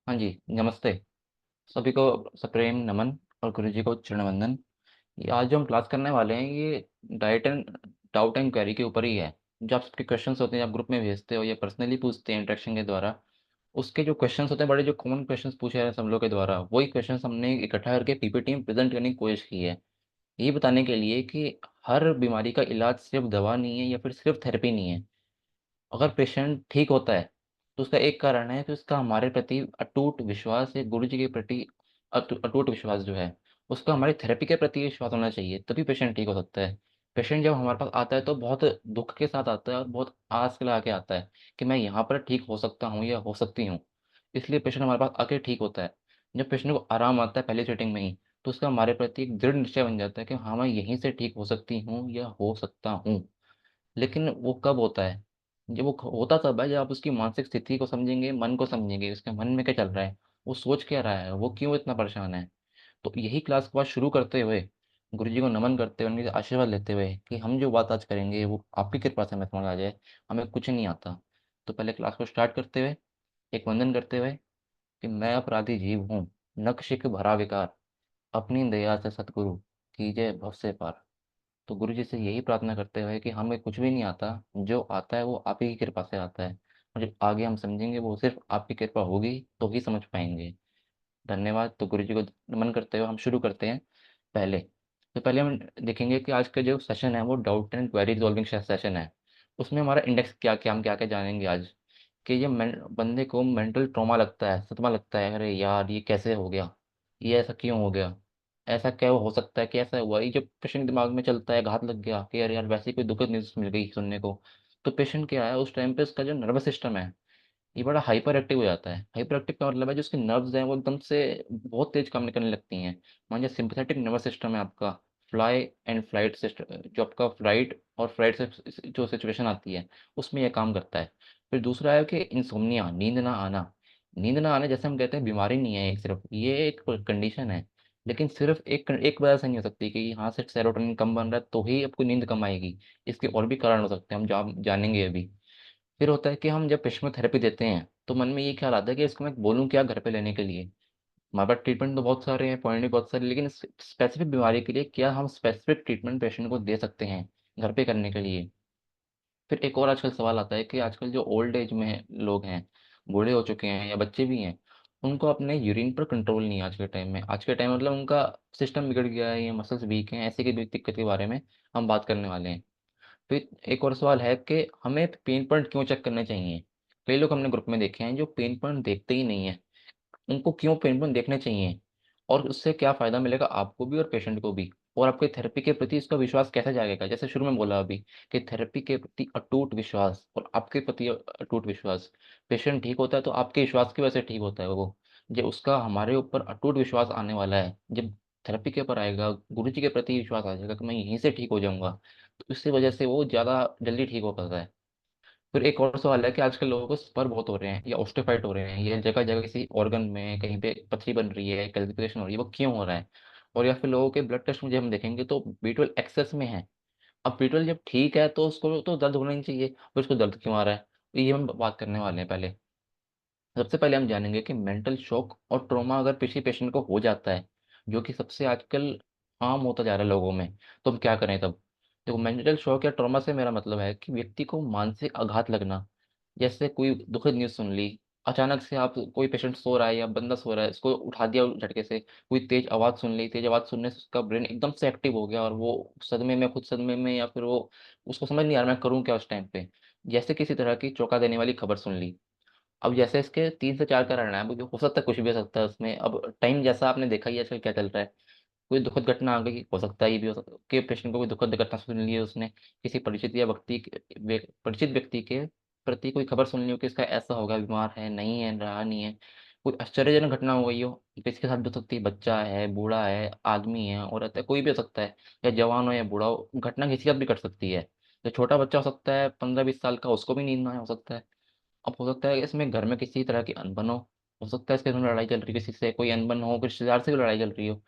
हाँ जी, नमस्ते। सभी को सप्रेम नमन और गुरु जी को चरण वंदन। ये आज जो हम क्लास करने वाले हैं ये diet and doubt and query के ऊपर ही है। जो आप सबके क्वेश्चंस होते हैं आप ग्रुप में भेजते हो या पर्सनली पूछते हैं इंटरेक्शन के द्वारा, उसके जो क्वेश्चंस होते हैं बड़े जो कॉमन क्वेश्चंस पूछे जा रहे हैं सब लोग के द्वारा, वही क्वेश्चंस हमने इकट्ठा करके पीपीटी में प्रेजेंट करने की कोशिश की है। ये बताने के लिए कि हर बीमारी का इलाज सिर्फ दवा नहीं है या फिर सिर्फ थेरेपी नहीं है। अगर पेशेंट ठीक होता है, तो उसका एक कारण है कि उसका हमारे प्रति अटूट विश्वास या गुरु जी के प्रति अटूट विश्वास जो है, उसका हमारी थेरेपी के प्रति विश्वास होना चाहिए, तभी पेशेंट ठीक हो सकता है। पेशेंट जब हमारे पास आता है तो बहुत दुःख के साथ आता है और बहुत आस लगा के आता है कि मैं यहाँ पर ठीक हो सकता हूँ या हो सकती हूँ। इसलिए पेशेंट हमारे पास आके ठीक होता है। जब पेशेंट को आराम आता है पहली सेटिंग में ही, तो उसका हमारे प्रति एक दृढ़ निश्चय बन जाता है कि हाँ, मैं यहीं से ठीक हो सकती हूँ या हो सकता हूँ। लेकिन वो कब होता है? जब वो होता तब है जब आप उसकी मानसिक स्थिति को समझेंगे, मन को समझेंगे, उसके मन में क्या चल रहा है, वो सोच क्या रहा है, वो क्यों इतना परेशान है। तो यही क्लास को आज शुरू करते हुए, गुरु जी को नमन करते हुए, उनके आशीर्वाद लेते हुए कि हम जो बात आज करेंगे वो आपकी कृपा से हमें समझ आ जाए। हमें कुछ नहीं आता। तो पहले क्लास को स्टार्ट करते हुए एक वंदन करते हुए कि मैं अपराधी जीव हूँ, नक्शिक भरा विकार, अपनी दया से सतगुरु कीजिए भव से पार। तो गुरु जी से यही प्रार्थना करते हुए कि हमें कुछ भी नहीं आता, जो आता है वो आप ही की कृपा से आता है, और जब आगे हम समझेंगे वो सिर्फ आपकी कृपा होगी तो ही समझ पाएंगे। धन्यवाद। तो गुरु जी को नमन करते हुए हम शुरू करते हैं। पहले पहले हम देखेंगे कि आज का जो सेशन है वो doubt and query resolving session है। उसमें हमारा इंडेक्स क्या क्या, हम क्या क्या जानेंगे आज। कि ये बंदे को मेंटल ट्रॉमा लगता है, सदमा लगता है, अरे यार ये कैसे हो गया, ये ऐसा क्यों हो गया, ऐसा क्या हो सकता है कि ऐसा हुआ। ये जब पेशेंट दिमाग में चलता है, घात लग गया कि यार यार वैसी कोई दुखद न्यूज़ मिल गई सुनने को, तो पेशेंट क्या है उस टाइम पे, उसका जो नर्वस सिस्टम है ये बड़ा हाइपर एक्टिव हो जाता है। हाइपर एक्टिव का मतलब है जो उसकी नर्व्स हैं वो एकदम से बहुत तेज काम करने लगती हैं। मान लीजिए सिंपैथेटिक नर्वस सिस्टम है आपका, फ्लाई एंड फ्लाइट सिस्टम, जो आपका फ्लाइट और फ्लाइट से जो सिचुएशन आती है उसमें यह काम करता है। फिर दूसरा है कि इंसोम्निया, नींद ना आना। नींद ना आना जैसे हम कहते हैं बीमारी नहीं है एक, सिर्फ ये एक कंडीशन है। लेकिन सिर्फ एक एक वजह से नहीं हो सकती कि यहाँ से सेरोटोनिन कम बन रहा है तो ही आपको नींद कम आएगी। इसके और भी कारण हो सकते हैं, हम जानेंगे अभी। फिर होता है कि हम जब पेशेंट को थेरेपी देते हैं तो मन में ये ख्याल आता है कि इसको मैं बोलूँ क्या घर पे लेने के लिए। हमारे पास ट्रीटमेंट तो बहुत सारे हैं, पॉइंट भी बहुत सारे, लेकिन स्पेसिफिक बीमारी के लिए क्या हम स्पेसिफिक ट्रीटमेंट पेशेंट को दे सकते हैं घर पे करने के लिए। फिर एक और आजकल सवाल आता है कि आजकल जो ओल्ड एज में लोग हैं, बूढ़े हो चुके हैं या बच्चे भी हैं, उनको अपने यूरिन पर कंट्रोल नहीं है आज के टाइम में। आज के टाइम मतलब उनका सिस्टम बिगड़ गया है या मसल्स वीक हैं, ऐसे की भी दिक्कत के बारे में हम बात करने वाले हैं। फिर एक और सवाल है कि हमें पेन पॉइंट क्यों चेक करने चाहिए। कई लोग हमने ग्रुप में देखे हैं जो पेन पॉइंट देखते ही नहीं है। उनको क्यों पेन पॉइंट देखने चाहिए, और उससे क्या फ़ायदा मिलेगा आपको भी और पेशेंट को भी, और आपके थेरेपी के प्रति इसका विश्वास कैसे जागेगा। जैसे शुरू में बोला अभी कि थेरेपी के प्रति अटूट विश्वास और आपके प्रति अटूट विश्वास। पेशेंट ठीक होता है तो आपके विश्वास की वजह से ठीक होता है वो। जब उसका हमारे ऊपर अटूट विश्वास आने वाला है, जब थेरेपी के ऊपर आएगा, गुरु जी के प्रति विश्वास आ जाएगा कि मैं यहीं से ठीक हो जाऊंगा, तो इसी वजह से वो ज़्यादा जल्दी ठीक हो पाता है। फिर एक और सवाल है कि आजकल लोगों को स्पर बहुत हो रहे हैं या ऑस्टिफाइड हो रहे हैं, ये जगह जगह किसी ऑर्गन में कहीं पे पथरी बन रही है, कैल्सिफिकेशन हो रही है, वो क्यों हो रहा है। और या फिर लोगों के ब्लड टेस्ट में जब हम देखेंगे तो B12 एक्सेस में है। अब B12 जब ठीक है तो उसको तो दर्द होना ही चाहिए, फिर उसको दर्द क्यों आ रहा है, तो ये हम बात करने वाले हैं। पहले सबसे पहले हम जानेंगे कि मेंटल शॉक और ट्रॉमा अगर किसी पेशेंट को हो जाता है, जो कि सबसे आजकल आम होता जा रहा है लोगों में, तो हम क्या करें तब। देखो, मेंटल शॉक या ट्रॉमा से मेरा मतलब है कि व्यक्ति को मानसिक आघात लगना। जैसे कोई दुखद न्यूज़ सुन ली, अचानक से आप, कोई पेशेंट सो रहा है या बंदा सो रहा है, इसको उठा दिया झटके से, कोई तेज आवाज़ सुन ली, तेज आवाज़ सुनने से उसका ब्रेन एकदम से एक्टिव हो गया और वो सदमे में, खुद सदमे में, या फिर वो, उसको समझ नहीं आ रहा मैं करूँ क्या उस टाइम पे। जैसे किसी तरह की चौंका देने वाली खबर सुन ली। अब जैसे इसके 3 से 4 कारण हैं, अब हो सकता है कुछ भी हो सकता है उसमें। अब टाइम जैसा आपने देखा ही है आजकल क्या चल रहा है, कोई दुखद घटना आ गई, हो सकता है ये भी हो सकता है कि पेशेंट को कोई दुखद घटना सुन ली है उसने, किसी परिचित या परिचित व्यक्ति के प्रति कोई खबर सुन ली हो कि इसका ऐसा होगा, बीमार है, नहीं है, रहा नहीं है। कोई आश्चर्यजनक घटना हो गई हो, किसके साथ भी हो सकती है, बच्चा है, बूढ़ा है, आदमी है, औरत है, कोई भी हो सकता है, या जवान हो या बूढ़ा हो, घटना किसी के साथ भी घट सकती है। जो छोटा बच्चा हो सकता है 15-20 साल का, उसको भी नींद ना आए, हो सकता है। अब हो सकता है इसमें घर में किसी तरह की अनबन हो सकता है इसके घर में लड़ाई चल रही है, किसी से कोई अनबन हो, किसी रिश्तेदार से भी लड़ाई चल रही हो,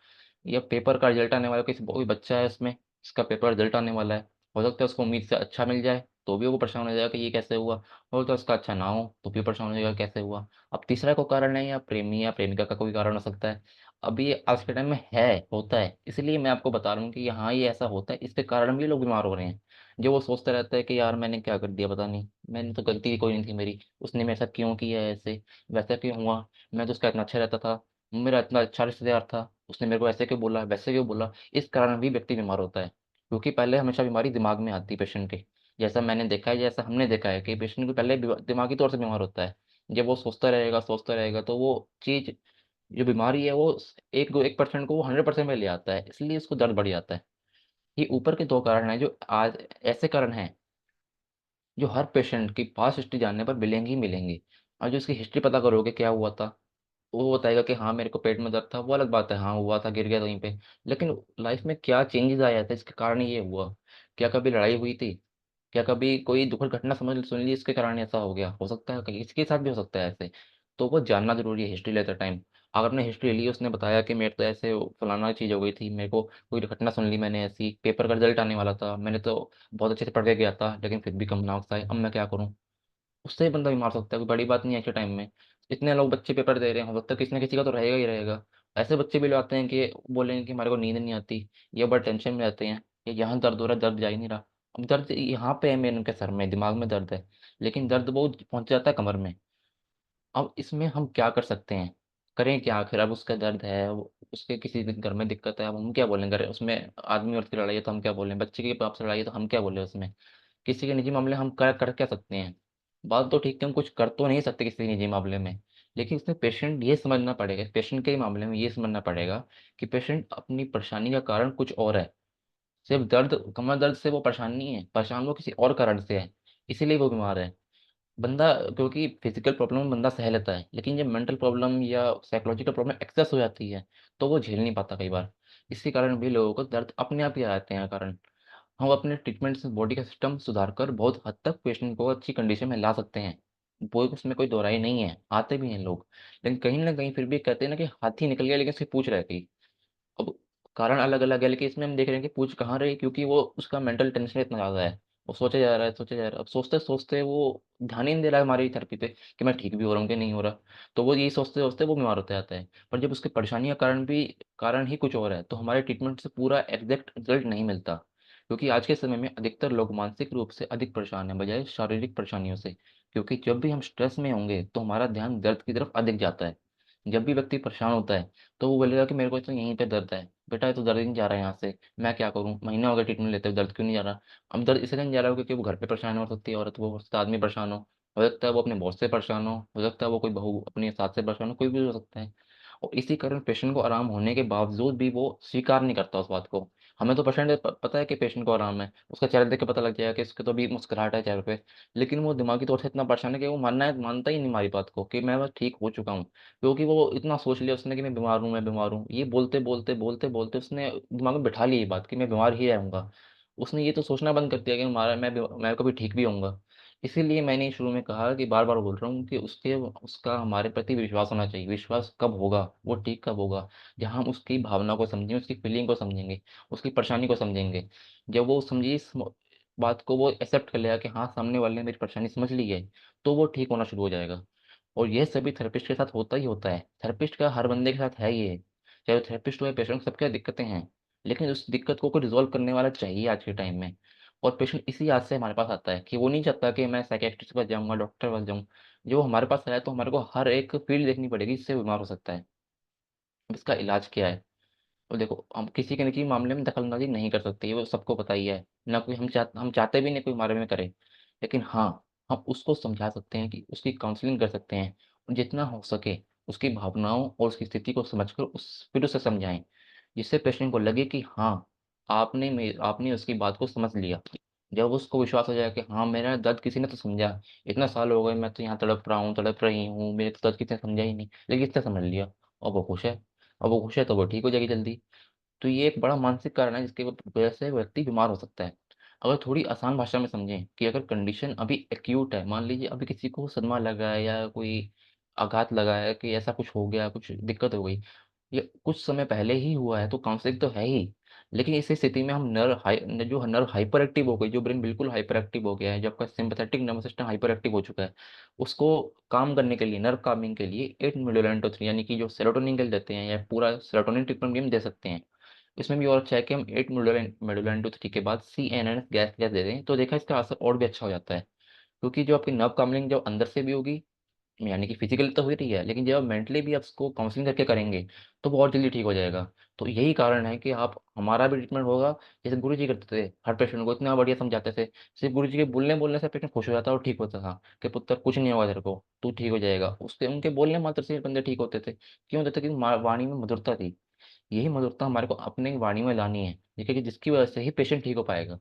या पेपर का रिजल्ट आने वाला, किसी कोई बच्चा है इसमें, इसका पेपर रिजल्ट आने वाला है, हो सकता है उसको उम्मीद से अच्छा मिल जाए तो भी वो परेशान हो जाएगा कि ये कैसे हुआ, और तो उसका अच्छा ना हो तो भी परेशान हो जाएगा कैसे हुआ। अब तीसरा कोई कारण है, या प्रेमी या प्रेमिका का कोई कारण हो सकता है। अब ये आज के टाइम में है, होता है, इसलिए मैं आपको बता रहा हूँ कि हाँ ये ऐसा होता है, इसके कारण भी लोग बीमार हो रहे हैं। जो वो सोचते रहते हैं कि यार मैंने क्या कर दिया पता नहीं, मैंने तो गलती कोई नहीं थी मेरी, उसने मेरे साथ क्यों किया है ऐसे, वैसा क्यों हुआ, मैं तो उसका इतना अच्छा रहता था, मेरा इतना अच्छा रिश्तेदार था, उसने मेरे को ऐसे क्यों बोला वैसे क्यों बोला। इस कारण भी व्यक्ति बीमार होता है, क्योंकि पहले हमेशा बीमारी दिमाग में आती है पेशेंट के। जैसा मैंने देखा है, जैसा हमने देखा है कि पेशेंट को पहले दिमागी तौर से बीमार होता है। जब वो सोचता रहेगा तो वो चीज़, जो बीमारी है वो 1% को वो 100% में ले आता है, इसलिए उसको दर्द बढ़ जाता है। ये ऊपर के 2 कारण हैं जो आज ऐसे कारण हैं, जो हर पेशेंट की पास्ट हिस्ट्री जानने पर मिलेंगी ही मिलेंगी। और जो उसकी हिस्ट्री पता करोगे क्या हुआ था, वो बताएगा कि हाँ मेरे को पेट में दर्द था, वो अलग बात है, हाँ हुआ था, गिर गया था वहीं पे। लेकिन लाइफ में क्या चेंजेस आया था इसके कारण ये हुआ, क्या कभी लड़ाई हुई थी, क्या कभी कोई दुखद घटना समझ सुन ली इसके कारण ऐसा हो गया, हो सकता है कहीं इसके साथ भी हो सकता है ऐसे। तो वो जानना जरूरी है हिस्ट्री लेते टाइम। अगर आपने हिस्ट्री ली, उसने बताया कि मेरे तो ऐसे फलाना चीज़ हो गई थी, मेरे को कोई घटना सुन ली मैंने ऐसी, पेपर का रिजल्ट आने वाला था, मैंने तो बहुत अच्छे से पढ़ के गया था लेकिन फिर भी कम मार्क्स आए, अब मैं क्या करूँ। उससे ही बंदा बीमार हो सकता है, कोई बड़ी बात नहीं है आज के टाइम में। इतने लोग बच्चे पेपर दे रहे हैं, हो सकता है किसी ना किसी का तो रहेगा ही रहेगा। ऐसे बच्चे भी लोग आते हैं कि बोलेंगे कि हमारे को नींद नहीं आती, ये बड़े टेंशन में रहते हैं, ये यहाँ दर्द हो रहा है, दर्द जा ही नहीं रहा। अब दर्द यहाँ पे है मेरे उनके सर में, दिमाग में दर्द है, लेकिन दर्द बहुत पहुंच जाता है कमर में। अब इसमें हम क्या कर सकते हैं, करें क्या आखिर। अब उसका दर्द है, उसके किसी दिन घर में दिक्कत है, अब हम क्या बोलेंगे, अरे उसमें आदमी औरत की लड़ाई है तो हम क्या बोलें, बच्चे के बाप से लड़ाई है तो हम क्या बोले उसमें। किसी के निजी मामले हम कर क्या सकते हैं। बात तो ठीक है, हम कुछ कर तो नहीं सकते किसी निजी मामले में, लेकिन इसमें पेशेंट ये समझना पड़ेगा, पेशेंट के मामले में ये समझना पड़ेगा कि पेशेंट अपनी परेशानी का कारण कुछ और है। सिर्फ दर्द, कमर दर्द से वो परेशान नहीं है, परेशान वो किसी और कारण से है, इसीलिए वो बीमार है। बंदा, क्योंकि फिजिकल प्रॉब्लम बंदा सह लेता है, लेकिन जब मेंटल प्रॉब्लम या साइकोलॉजिकल प्रॉब्लम एक्सेस हो जाती है तो वो झेल नहीं पाता कई बार। इसी कारण भी लोगों को दर्द अपने आप ही आ जाते हैं कारण। हम अपने ट्रीटमेंट से बॉडी का सिस्टम सुधार कर बहुत हद तक पेशेंट को अच्छी कंडीशन में ला सकते हैं। वो उसमें कोई दो राय नहीं है, आते भी हैं लोग। लेकिन कहीं ना कहीं फिर भी कहते हैं ना कि हाथी निकल गया लेकिन उसकी पूंछ रह गई। अब कारण अलग अलग है, लेकिन इसमें हम देख रहे हैं कि पूछ कहाँ रही, क्योंकि वो उसका मेंटल टेंशन इतना ज़्यादा है। वो सोचे जा रहा है, सोचे जा रहा है, अब सोचते सोचते वो ध्यान ही नहीं दे रहा है हमारी थेरेपी पे कि मैं ठीक भी हो रहा हूँ कि नहीं हो रहा। तो वो यही सोचते सोचते वो बीमार होते जाता है। पर जब उसकी परेशानी का कारण ही कुछ और है, तो हमारे ट्रीटमेंट से पूरा एग्जैक्ट रिजल्ट नहीं मिलता। क्योंकि आज के समय में अधिकतर लोग मानसिक रूप से अधिक परेशान हैं बजाय शारीरिक परेशानियों से। क्योंकि जब भी हम स्ट्रेस में होंगे तो हमारा ध्यान दर्द की तरफ अधिक जाता है। जब भी व्यक्ति परेशान होता है तो वो बोलेगा कि मेरे को तो यहीं पे दर्द है, बेटा ये तो दर्द ही नहीं जा रहा है यहाँ से, मैं क्या करूँ, महीना हो गया ट्रीटमेंट लेते हुए दर्द क्यों नहीं जा रहा। अब दर्द इसलिए नहीं जा रहा हो क्योंकि वो घर पे परेशान हो सकती है औरत, वो हो सकता है आदमी परेशान हो सकता है वो अपने बॉस से परेशान हो सकता है वो कोई बहू अपने साथ से परेशान हो, कोई भी हो सकता है। और इसी कारण पेशेंट को आराम होने के बावजूद भी वो स्वीकार नहीं करता उस बात को। हमें तो पेशेंट पता है कि पेशेंट को आराम है, उसका चेहरा देख के पता लग जाएगा कि इसके तो अभी मुस्कुराहट है चेहरे पे, लेकिन वो दिमागी तौर से इतना परेशान है कि वो मानता ही नहीं हमारी बात को कि मैं बस ठीक हो चुका हूँ। क्योंकि वो इतना सोच लिया उसने कि मैं बीमार हूँ, मैं बीमार हूँ, ये बोलते बोलते बोलते बोलते उसने दिमाग में बिठा ली ये बात कि मैं बीमार ही रहूंगा। उसने ये तो सोचना बंद कर दिया कि हमारा मैं कभी ठीक भी होऊंगा। इसीलिए मैंने शुरू में कहा कि बार बार बोल रहा हूँ कि उसका हमारे प्रति विश्वास होना चाहिए। विश्वास कब होगा, वो ठीक कब होगा, जहाँ हम उसकी भावना को समझेंगे, उसकी फीलिंग को समझेंगे, उसकी परेशानी को समझेंगे। जब वो समझी इस बात को, वो एक्सेप्ट कर लेगा कि हाँ सामने वाले ने मेरी परेशानी समझ ली है, तो वो ठीक होना शुरू हो जाएगा। और ये सभी थेरेपिस्ट के साथ होता ही होता है, थेरेपिस्ट का हर बंदे के साथ है ये। चाहे वो थेरेपिस्ट हो या पेशेंट, सबके दिक्कतें हैं। लेकिन उस दिक्कत को कोई रिजॉल्व करने वाला चाहिए आज के टाइम में। और पेशेंट इसी याद से हमारे पास आता है कि वो नहीं चाहता कि मैं साइकियाट्रिस्ट के पास जाऊँगा, डॉक्टर के पास जाऊँ। जो हमारे पास आया है तो हमारे को हर एक फील्ड देखनी पड़ेगी जिससे वो बीमार हो सकता है। अब इसका इलाज क्या है। तो देखो, हम किसी के निजी मामले में दखलंदाजी नहीं कर सकते, ये वो सबको पता ही है ना। कोई हम चाहते भी नहीं कोई हमारे में करे। लेकिन हाँ, हम उसको समझा सकते हैं, कि उसकी काउंसलिंग कर सकते हैं, और जितना हो सके उसकी भावनाओं और उसकी स्थिति को समझकर फिर उसे समझाएं, जिससे पेशेंट को लगे कि हाँ आपने उसकी बात को समझ लिया। जब उसको विश्वास हो जाए कि हाँ मेरा दर्द किसी ने तो समझा, इतना साल हो गए मैं तो यहाँ तड़प रहा हूँ, तड़प रही हूँ, मेरे तो दर्द किसी ने समझा ही नहीं, लेकिन इसने समझ लिया, और वो खुश है। और वो खुश है तो वो ठीक हो जाएगी जल्दी। तो ये एक बड़ा मानसिक कारण है जिसकी वजह से व्यक्ति बीमार हो सकता है। अगर थोड़ी आसान भाषा में समझें कि अगर कंडीशन अभी एक्यूट है, मान लीजिए अभी किसी को सदमा लगा है या कोई आघात लगा है कि ऐसा कुछ हो गया, कुछ दिक्कत हो गई, ये कुछ समय पहले ही हुआ है, तो काउंसलिंग तो है ही। लेकिन इस स्थिति में हम जो नर्व हाइपर एक्टिव हो गई, जो ब्रेन बिल्कुल हाइपर एक्टिव हो गया है, जो आपका sympathetic nervous system hyper active हो चुका है, उसको काम करने के लिए, नर्व कामिंग के लिए 8 मेडोलेंटोथ्री यानी कि जो सेरोटोनिन के देते हैं, या पूरा सेरोटोनिन ट्रीटमेंट भी हम दे सकते हैं। इसमें भी और अच्छा है कि हम 8 मेडोलेंटोथ्री के बाद CNN गैस गैस दे दें, तो देखा इसका असर और भी अच्छा हो जाता है। क्योंकि जो आपकी नर्व कामलिंग जो अंदर से भी होगी, यानी कि फिजिकल तो हो ही रही है, लेकिन जब आप मेंटली भी आप उसको काउंसलिंग करके करेंगे तो वो और जल्दी ठीक हो जाएगा। तो यही कारण है कि आप हमारा भी ट्रीटमेंट होगा, जैसे गुरु जी करते थे, हर पेशेंट को इतना बढ़िया समझाते थे, सिर्फ गुरु जी के बोलने बोलने से पेशेंट खुश हो जाता और ठीक होता था कि पुत्र कुछ नहीं होगा तेरे को, तू ठीक हो जाएगा। उसके उनके बोलने मात्र से बंदे ठीक होते थे। क्यों होते थे? कि वाणी में मधुरता थी। यही मधुरता हमारे को अपने वाणी में लानी है, देखिए कि जिसकी वजह से ही पेशेंट ठीक हो पाएगा।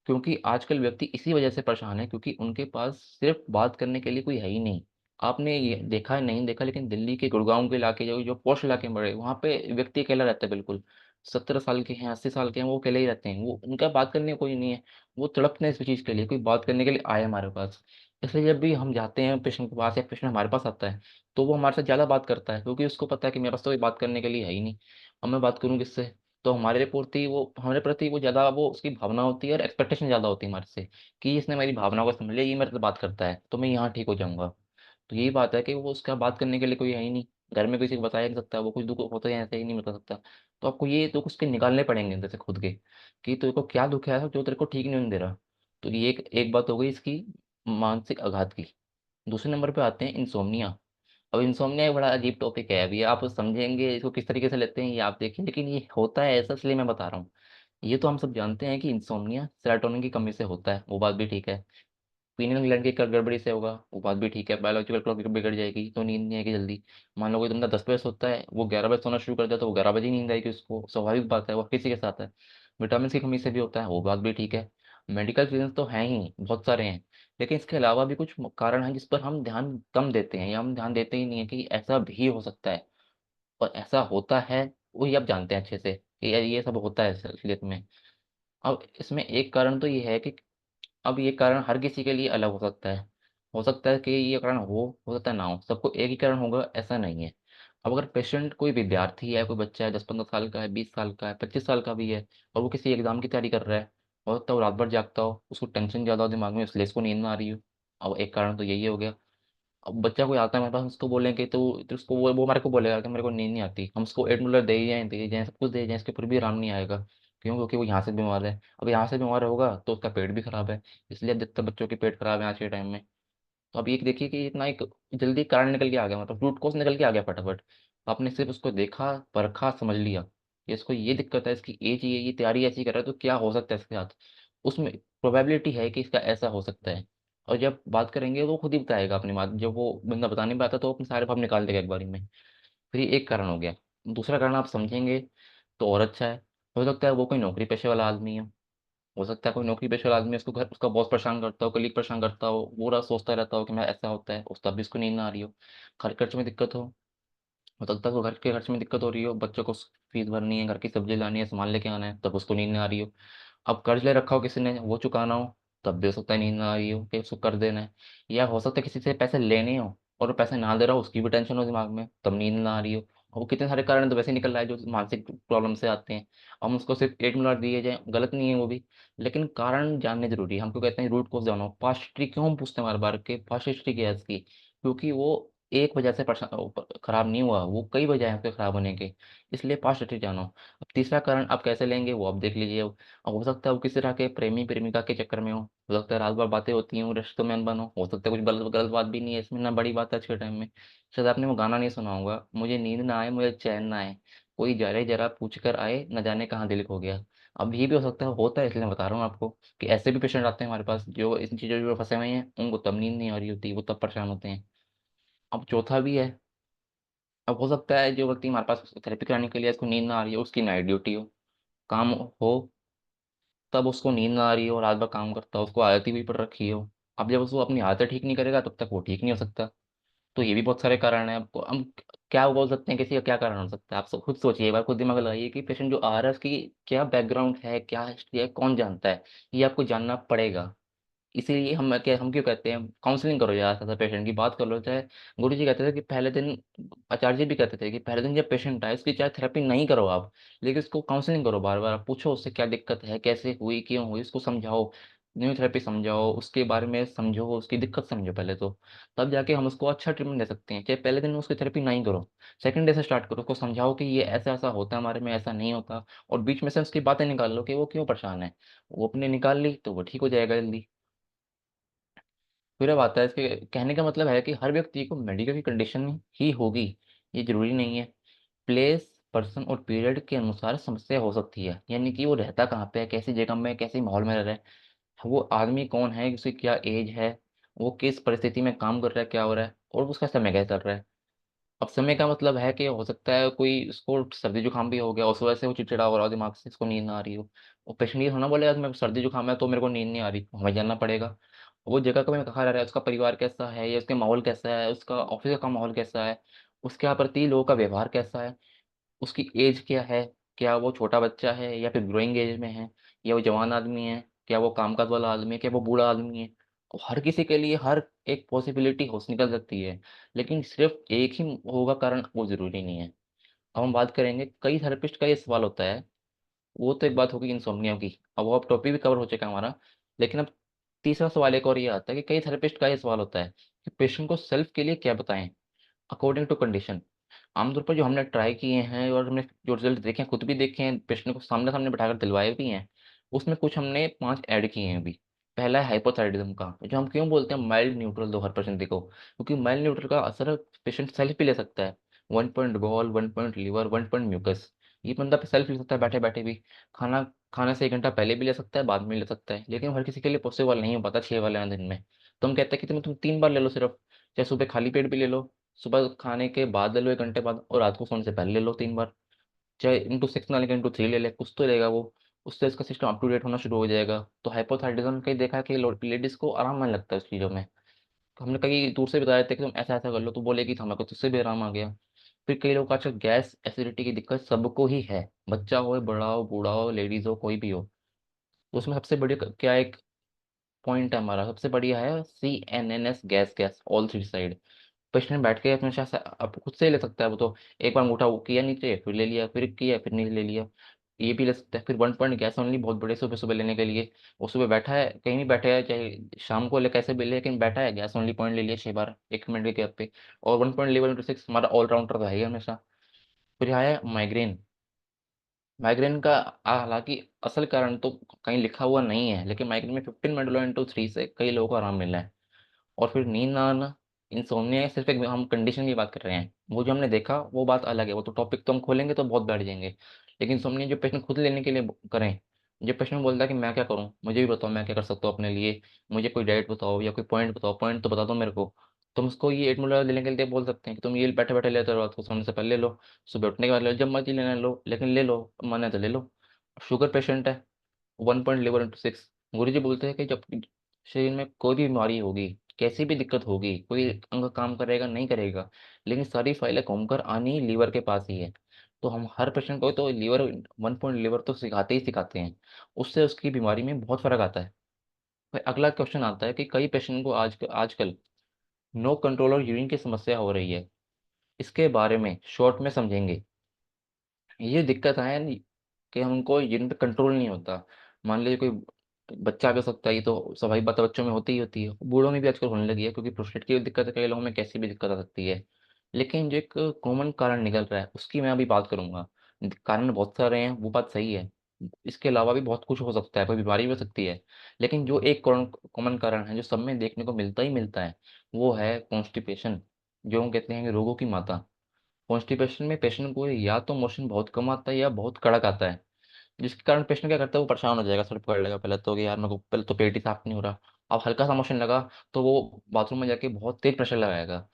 क्योंकि आजकल व्यक्ति इसी वजह से परेशान है, क्योंकि उनके पास सिर्फ बात करने के लिए कोई है ही नहीं। आपने ये देखा है नहीं देखा, लेकिन दिल्ली के गुड़गांव के इलाके, जो जो पॉश इलाके में बड़े, वहाँ पे व्यक्ति अकेला रहता है बिल्कुल। 70 साल के हैं, 80 साल के हैं, वो अकेले ही रहते हैं, वो उनका बात करने को कोई नहीं है। वो तड़पते हैं इस चीज़ के लिए, कोई बात करने के लिए आए हमारे पास। इसलिए जब भी हम जाते हैं पेशेंट के पास, या पेशेंट हमारे पास आता है, तो वो हमारे साथ ज़्यादा बात करता है, क्योंकि उसको पता है कि मेरे पास तो कोई बात करने के लिए है ही नहीं। अब मैं बात करूँ किससे? तो हमारे प्रति वो ज़्यादा, वो उसकी भावना होती है और एक्सपेक्टेशन ज़्यादा होती है हमारे से, कि इसने मेरी भावनाओं को समझ लिया, ये मेरे से बात करता है तो मैं यहाँ ठीक हो जाऊंगा। तो यही बात है कि वो उसका बात करने के लिए कोई है ही नहीं। घर में किसी को बताया नहीं सकता, वो कुछ दुख होता है ऐसे ही नहीं बता सकता। तो आपको ये दुख उसके निकालने पड़ेंगे अंदर से खुद के, कि तेरे को क्या दुख है जो तेरे को ठीक नहीं होने दे रहा। तो ये एक एक बात हो गई इसकी, मानसिक आघात की। दूसरे नंबर पे आते हैं इंसोम्निया। अब इंसोम्निया एक बड़ा अजीब टॉपिक है, अभी आप समझेंगे इसको किस तरीके से लेते हैं ये आप देखिए, लेकिन ये होता है ऐसा, इसलिए मैं बता रहा हूँ। ये तो हम सब जानते हैं कि इंसोम्निया सेरोटोनिन की कमी से होता है, वो बात भी ठीक है। पीनल ग्लैंड की गड़बड़ी से होगा, वो बात भी ठीक है। बायोलॉजिकल क्लॉक बिगड़ जाएगी तो नींद नहीं आएगी जल्दी। मान लो कोई बंदा 10 बजे सोता है, वो 11 बजे सोना शुरू कर दिया, तो वो 11 बजे नींद आएगी उसको, स्वाभाविक बात है, वो किसी के साथ है। विटामिन की कमी से भी होता है, वो बात भी ठीक है। मेडिकल रीजन तो हैं ही बहुत सारे हैं, लेकिन इसके अलावा भी कुछ कारण हैं जिस पर हम ध्यान कम देते हैं, या हम ध्यान देते ही नहीं है कि ऐसा भी हो सकता है। और ऐसा होता है, वही आप जानते हैं अच्छे से कि यार ये सब होता है असलियत में। अब इसमें एक कारण तो ये है कि अब ये कारण हर किसी के लिए अलग हो सकता है। हो सकता है कि ये कारण हो सकता है ना हो, सबको एक ही कारण होगा ऐसा नहीं है। अब अगर पेशेंट कोई विद्यार्थी है, कोई बच्चा है, 10-15 साल का है, 20 साल का है, 25 साल का भी है, और वो किसी एग्जाम की तैयारी कर रहा है, हो सकता है वो रात भर जागता हो, उसको टेंशन ज़्यादा हो दिमाग में, इसलिए उसको नींद ना आ रही हो। अब एक कारण तो यही हो गया। अब बच्चा कोई आता है मेरे पास, उसको बोलेंगे तो उसको वो हमारे को बोलेगा कि मेरे को नींद नहीं आती, हम उसको 8 मूलर दे ही जाएं, सब कुछ दे ही जाएं, इसके ऊपर भी आराम नहीं आएगा। क्यों? क्योंकि वो यहाँ से बीमार है। अब यहाँ से बीमार होगा तो उसका पेट भी खराब है। इसलिए अधिकतर बच्चों के पेट खराब है आज के टाइम में। तो अब ये देखिए कि इतना एक जल्दी कारण निकल के आ गया, मतलब रूट कॉज निकल के आ गया फटाफट। आपने सिर्फ उसको देखा, परखा, समझ लिया कि इसको ये दिक्कत है, इसकी एज ये तैयारी ऐसी कर रहा है, तो क्या हो सकता है इसके साथ। उसमें प्रोबेबिलिटी है कि इसका ऐसा हो सकता है। और जब बात करेंगे वो खुद ही बताएगा अपनी बात, जब वो बंदा बता नहीं पाता तो अपने सारे भाव निकाल देगा एक बारी में। फिर ये एक कारण हो गया। दूसरा कारण आप समझेंगे तो और अच्छा है। हो सकता है वो कोई नौकरी पेशे वाला आदमी हो सकता है कोई नौकरी पेशा वाला आदमी, उसको घर उसका बॉस परेशान करता हो, कलीग परेशान करता हो, पूरा सोचता रहता हो कि मैं ऐसा होता है, उस तब भी उसको नींद ना आ रही हो। घर खर्च में दिक्कत हो सकता है उसको घर के खर्च में दिक्कत हो रही हो, बच्चों को फीस भरनी है, घर की सब्जी लानी है, सामान लेके आना है, तब उसको नींद ना आ रही हो। अब कर्ज ले रखा हो किसी ने, वो चुकाना हो, तब भी हो सकता है नींद ना आ रही हो कि उसको कर देना है। या हो सकता है किसी से पैसे लेने हो और वो पैसे ना दे रहा हो, उसकी भी टेंशन हो दिमाग में, तब नींद ना आ रही हो। और वो कितने सारे कारण तो वैसे निकल रहा है जो मानसिक प्रॉब्लम से आते हैं। हम उसको सिर्फ 8 मिनट दिए जाए, गलत नहीं है वो भी, लेकिन कारण जानने जरूरी है। हमको कहते हैं रूट कोज जानो, पास्ट हिस्ट्री क्यों हम पूछते हैं बार बार के पास्ट हिस्ट्री क्या है इसकी? क्योंकि वो एक वजह से खराब नहीं हुआ, वो कई वजह है उसके खराब होने के। इसलिए पास्ट हिस्ट्री जानो। अब तीसरा कारण आप कैसे लेंगे वो आप देख लीजिए। अब हो सकता है वो किसी तरह के प्रेमी प्रेमिका के चक्कर में हो सकता है रात भर बातें होती हैं, रिश्तों में अनबन हो सकता है कुछ गलत गलत बात भी नहीं है इसमें, ना बड़ी बात है आज के टाइम में। शायद आपने वो गाना नहीं सुना होगा, मुझे नींद ना आए मुझे चैन ना आए, कोई जरा जरा पूछ कर आए, न जाने कहाँ दिल खो गया। अब ये भी हो सकता है, होता है, इसलिए मैं बता रहा हूँ आपको कि ऐसे भी पेशेंट आते हैं हमारे पास जो इन चीज़ों में फंसे हुए हैं, उनको तब नींद नहीं आ रही होती, वो तब परेशान होते हैं। अब चौथा भी है। अब हो सकता है जो व्यक्ति हमारे पास थेरेपी कराने के लिए इसको नींद ना आ रही हो, उसकी नाइट ड्यूटी हो, काम हो, तब उसको नींद ना आ रही हो, रात भर काम करता हो, उसको आदत ही भी पड़ रखी हो। अब जब उसको अपनी आदत ठीक नहीं करेगा तब तक वो ठीक नहीं हो सकता। तो ये भी बहुत सारे कारण हैं। आपको हम क्या बोल सकते हैं, किसी का क्या कारण हो सकता है, आप सब खुद सोचिए एक बार, खुद दिमाग लगाइए कि पेशेंट जो आ रहा है उसकी क्या बैकग्राउंड है, क्या हिस्ट्री है, कौन जानता है। ये आपको जानना पड़ेगा। इसीलिए हम क्यों कहते हैं काउंसलिंग करो यार, ऐसा पेशेंट की बात कर लो। चाहे गुरु जी कहते थे कि पहले दिन, आचार्य जी भी कहते थे कि पहले दिन जब पेशेंट आए उसकी चाहे थेरेपी नहीं करो आप, लेकिन उसको काउंसलिंग करो, बार बार पूछो उससे क्या दिक्कत है, कैसे हुई, क्यों हुई, उसको समझाओ, न्यू थेरेपी समझाओ, उसके बारे में समझो, उसकी दिक्कत समझो पहले तो, तब जाके हम उसको अच्छा ट्रीटमेंट दे सकते हैं। चाहे पहले दिन में उसकी थेरेपी नहीं करो, सेकंड डे से स्टार्ट करो, उसको समझाओ कि ये ऐसा ऐसा होता है हमारे में, ऐसा नहीं होता, और बीच में से उसकी बातें निकाल लो कि वो क्यों परेशान है। वो अपने निकाल ली तो वो ठीक हो जाएगा जल्दी। फिर अब आता है इसके कहने का मतलब है कि हर व्यक्ति को मेडिकल की कंडीशन ही होगी, ये जरूरी नहीं है। प्लेस, पर्सन और पीरियड के अनुसार समस्या हो सकती है, यानी कि वो रहता कहाँ पे है, कैसी जगह में, कैसे माहौल में रह रहा है, वो आदमी कौन है, उसकी क्या एज है, वो किस परिस्थिति में काम कर रहा है, क्या हो रहा है, और उसका समय कैसा चल रहा है। अब समय का मतलब है कि हो सकता है कोई उसको सर्दी जुकाम भी हो गया, उस वजह से वो चिड़चिड़ा हो रहा हो दिमाग से, इसको नींद ना आ रही हो। वो पेशेंट ये थोड़ा बोलेगा कि मैं सर्दी जुकाम है तो मेरे को नींद नहीं आ रही, हमें जानना पड़ेगा वो जगह का में कहाँ रह रहा है, उसका परिवार कैसा है, या उसके माहौल कैसा है, उसका ऑफिस का माहौल कैसा है, उसके प्रति लोगों का व्यवहार कैसा है, उसकी एज क्या है, क्या वो छोटा बच्चा है या फिर ग्रोइंग एज में है, या वो जवान आदमी है, क्या वो कामकाज वाला आदमी है, क्या वो बूढ़ा आदमी है। और हर किसी के लिए हर एक पॉसिबिलिटी हो निकल सकती है, लेकिन सिर्फ एक ही होगा कारण वो जरूरी नहीं है। अब हम बात करेंगे, कई थेरेपिस्ट का ये सवाल होता है, वो तो एक बात होगी इंसोम्निया की, अब वो अब टॉपिक भी कवर हो चुका है हमारा। लेकिन अब तीसरा सवाल एक और ये आता है कि कई थेरेपिस्ट का ये सवाल होता है कि पेशेंट को सेल्फ के लिए क्या बताएं अकॉर्डिंग टू कंडीशन। आमतौर पर जो हमने ट्राई किए हैं और हमने जो रिजल्ट देखे हैं, खुद भी देखे हैं, पेशेंट को सामने सामने बिठाकर दिलवाए भी हैं, उसमें कुछ हमने 5 ऐड किए हैं अभी। पहला है हाइपोथायराइडिज्म का, जो हम क्यों बोलते हैं माइल्ड न्यूट्रल दो हर पेशेंट को, क्योंकि माइल्ड न्यूट्रल का असर पेशेंट सेल्फ भी ले सकता है। 1 point gall, 1 point liver, 1 point mucus, ये बंदा सेल्फ ले सकता है बैठे बैठे भी। खाना खाने से 1 घंटा पहले भी ले सकता है, बाद में ले सकता है, लेकिन हर किसी के लिए पॉसिबल नहीं हो पाता 6 वाले दिन में। तो हम कहते हैं कि तुम 3 बार ले लो सिर्फ, चाहे सुबह खाली पेट भी ले लो, सुबह खाने के बाद ले लो 1 घंटे बाद, और रात को सोने से पहले ले लो 3 बार। चाहे इंटू 6 ना लेके इंटू 3 ले ले, कुछ तो लेगा वो, उससे इसका सिस्टम अप टू डेट होना शुरू हो जाएगा। तो हाइपोथायराइडिज्म कहीं देखा है कि लेडीज को आराम नहीं लगता है उस चीज़ों में। तो हमने कहीं दूर से बताया था कि तुम ऐसा ऐसा कर लो, तो बोलेगी तो हमें को तुझसे भी आराम आ गया। फिर कई लोगों का आजकल गैस एसिडिटी की दिक्कत सबको ही है, बच्चा हो, बड़ा हो, बूढ़ा हो, लेडीज हो, कोई भी हो। तो उसमें सबसे बढ़िया क्या एक पॉइंट है हमारा, सबसे बढ़िया है CNNS gas, gas all three side. Patient बैठ के हमेशा से अब खुद से ले सकता है वो तो, एक बार अंगूठा वो किया नीचे, फिर ले लिया, फिर किया, फिर नहीं ले लिया, ये भी ले सकता है। फिर 1 पॉइंट गैस ओनली बहुत बड़े, सुबह सुबह लेने के लिए, वो सुबह बैठा है कहीं भी बैठा है, चाहे शाम को ले कैसे भी ले, लेकिन बैठा है गैस ओनली पॉइंट ले लिया 6 बार 1 मिनट के गैप पे। और 1 पॉइंट लीवर इंटू 6 हमारा ऑलराउंडर रहा है हमेशा। फिर यहाँ है माइग्रेन। माइग्रेन का हालांकि असल कारण तो कहीं लिखा हुआ नहीं है, लेकिन माइग्रेन में 15 मेडुला इंटू 3 से कई लोगों को आराम मिला है। और फिर नींद ना आना, इंसोम्निया सिर्फ एक हम कंडीशन की बात कर रहे हैं, वो जो हमने देखा वो बात अलग है, वो तो टॉपिक तो हम खोलेंगे तो बहुत बैठ जाएंगे। लेकिन इंसोम्निया जो पेशेंट खुद लेने के लिए करें, जो पेशेंट बोलता है कि मैं क्या करूं, मुझे भी बताओ मैं क्या कर सकता हूँ अपने लिए, मुझे कोई डाइट बताओ या कोई पॉइंट बताओ, पॉइंट तो बता दो मेरे को। तुम उसको ये 8 मिनट लेने के लिए बोल सकते हैं कि तुम ये बैठे बैठे लेते रहो, रात को सोने से पहले ले लो, सुबह उठने के बाद ले लो, जब मर्जी लेना लो, लेकिन ले लो, मन है तो ले लो। शुगर पेशेंट है, 1 पॉइंट लीवर इंटू 6, गुरु जी बोलते हैं कि जब शरीर में कोई भी बीमारी होगी, कैसी भी दिक्कत होगी, कोई अंग काम करेगा नहीं करेगा, लेकिन सारी फाइलें घूमकर आनी लीवर के पास ही है। तो हम हर पेशेंट को तो लीवर, 1 पॉइंट लीवर तो सिखाते ही सिखाते हैं, उससे उसकी बीमारी में बहुत फर्क आता है। फिर अगला क्वेश्चन आता है कि कई पेशेंट को आजकल नो कंट्रोल और यूरिन की समस्या हो रही है, इसके बारे में शॉर्ट में समझेंगे। ये दिक्कत है कि हमको यूरिन पे कंट्रोल नहीं होता। मान लीजिए कोई बच्चा भी हो सकता है, ये तो स्वाभाविक बात है, बच्चों में होती ही होती है, बूढ़ों में भी आजकल होने लगी है, क्योंकि प्रोस्टेट की दिक्कत है, कई लोगों में कैसी भी दिक्कत आ सकती है। लेकिन जो एक कॉमन कारण निकल रहा है उसकी मैं अभी बात करूंगा। कारण बहुत सारे हैं, वो बात सही है, इसके अलावा भी बहुत कुछ हो सकता है, कोई बीमारी भी हो सकती है। लेकिन जो एक कॉमन कारण है जो सब में देखने को मिलता ही मिलता है, वो है कॉन्स्टिपेशन, जो हम कहते हैं कि रोगों की माता। कॉन्स्टिपेशन में पेशेंट को या तो मोशन बहुत कम आता है या बहुत कड़क आता है, जिसके कारण पेशेंट क्या करता है, वो परेशान हो जाएगा, सर पकड़ लेगा पहले तो कि यार मेरे को पहले तो पेट ही साफ नहीं हो रहा। अब हल्का सा मोशन लगा तो वो बाथरूम में जाके बहुत तेज प्रेशर लगाएगा।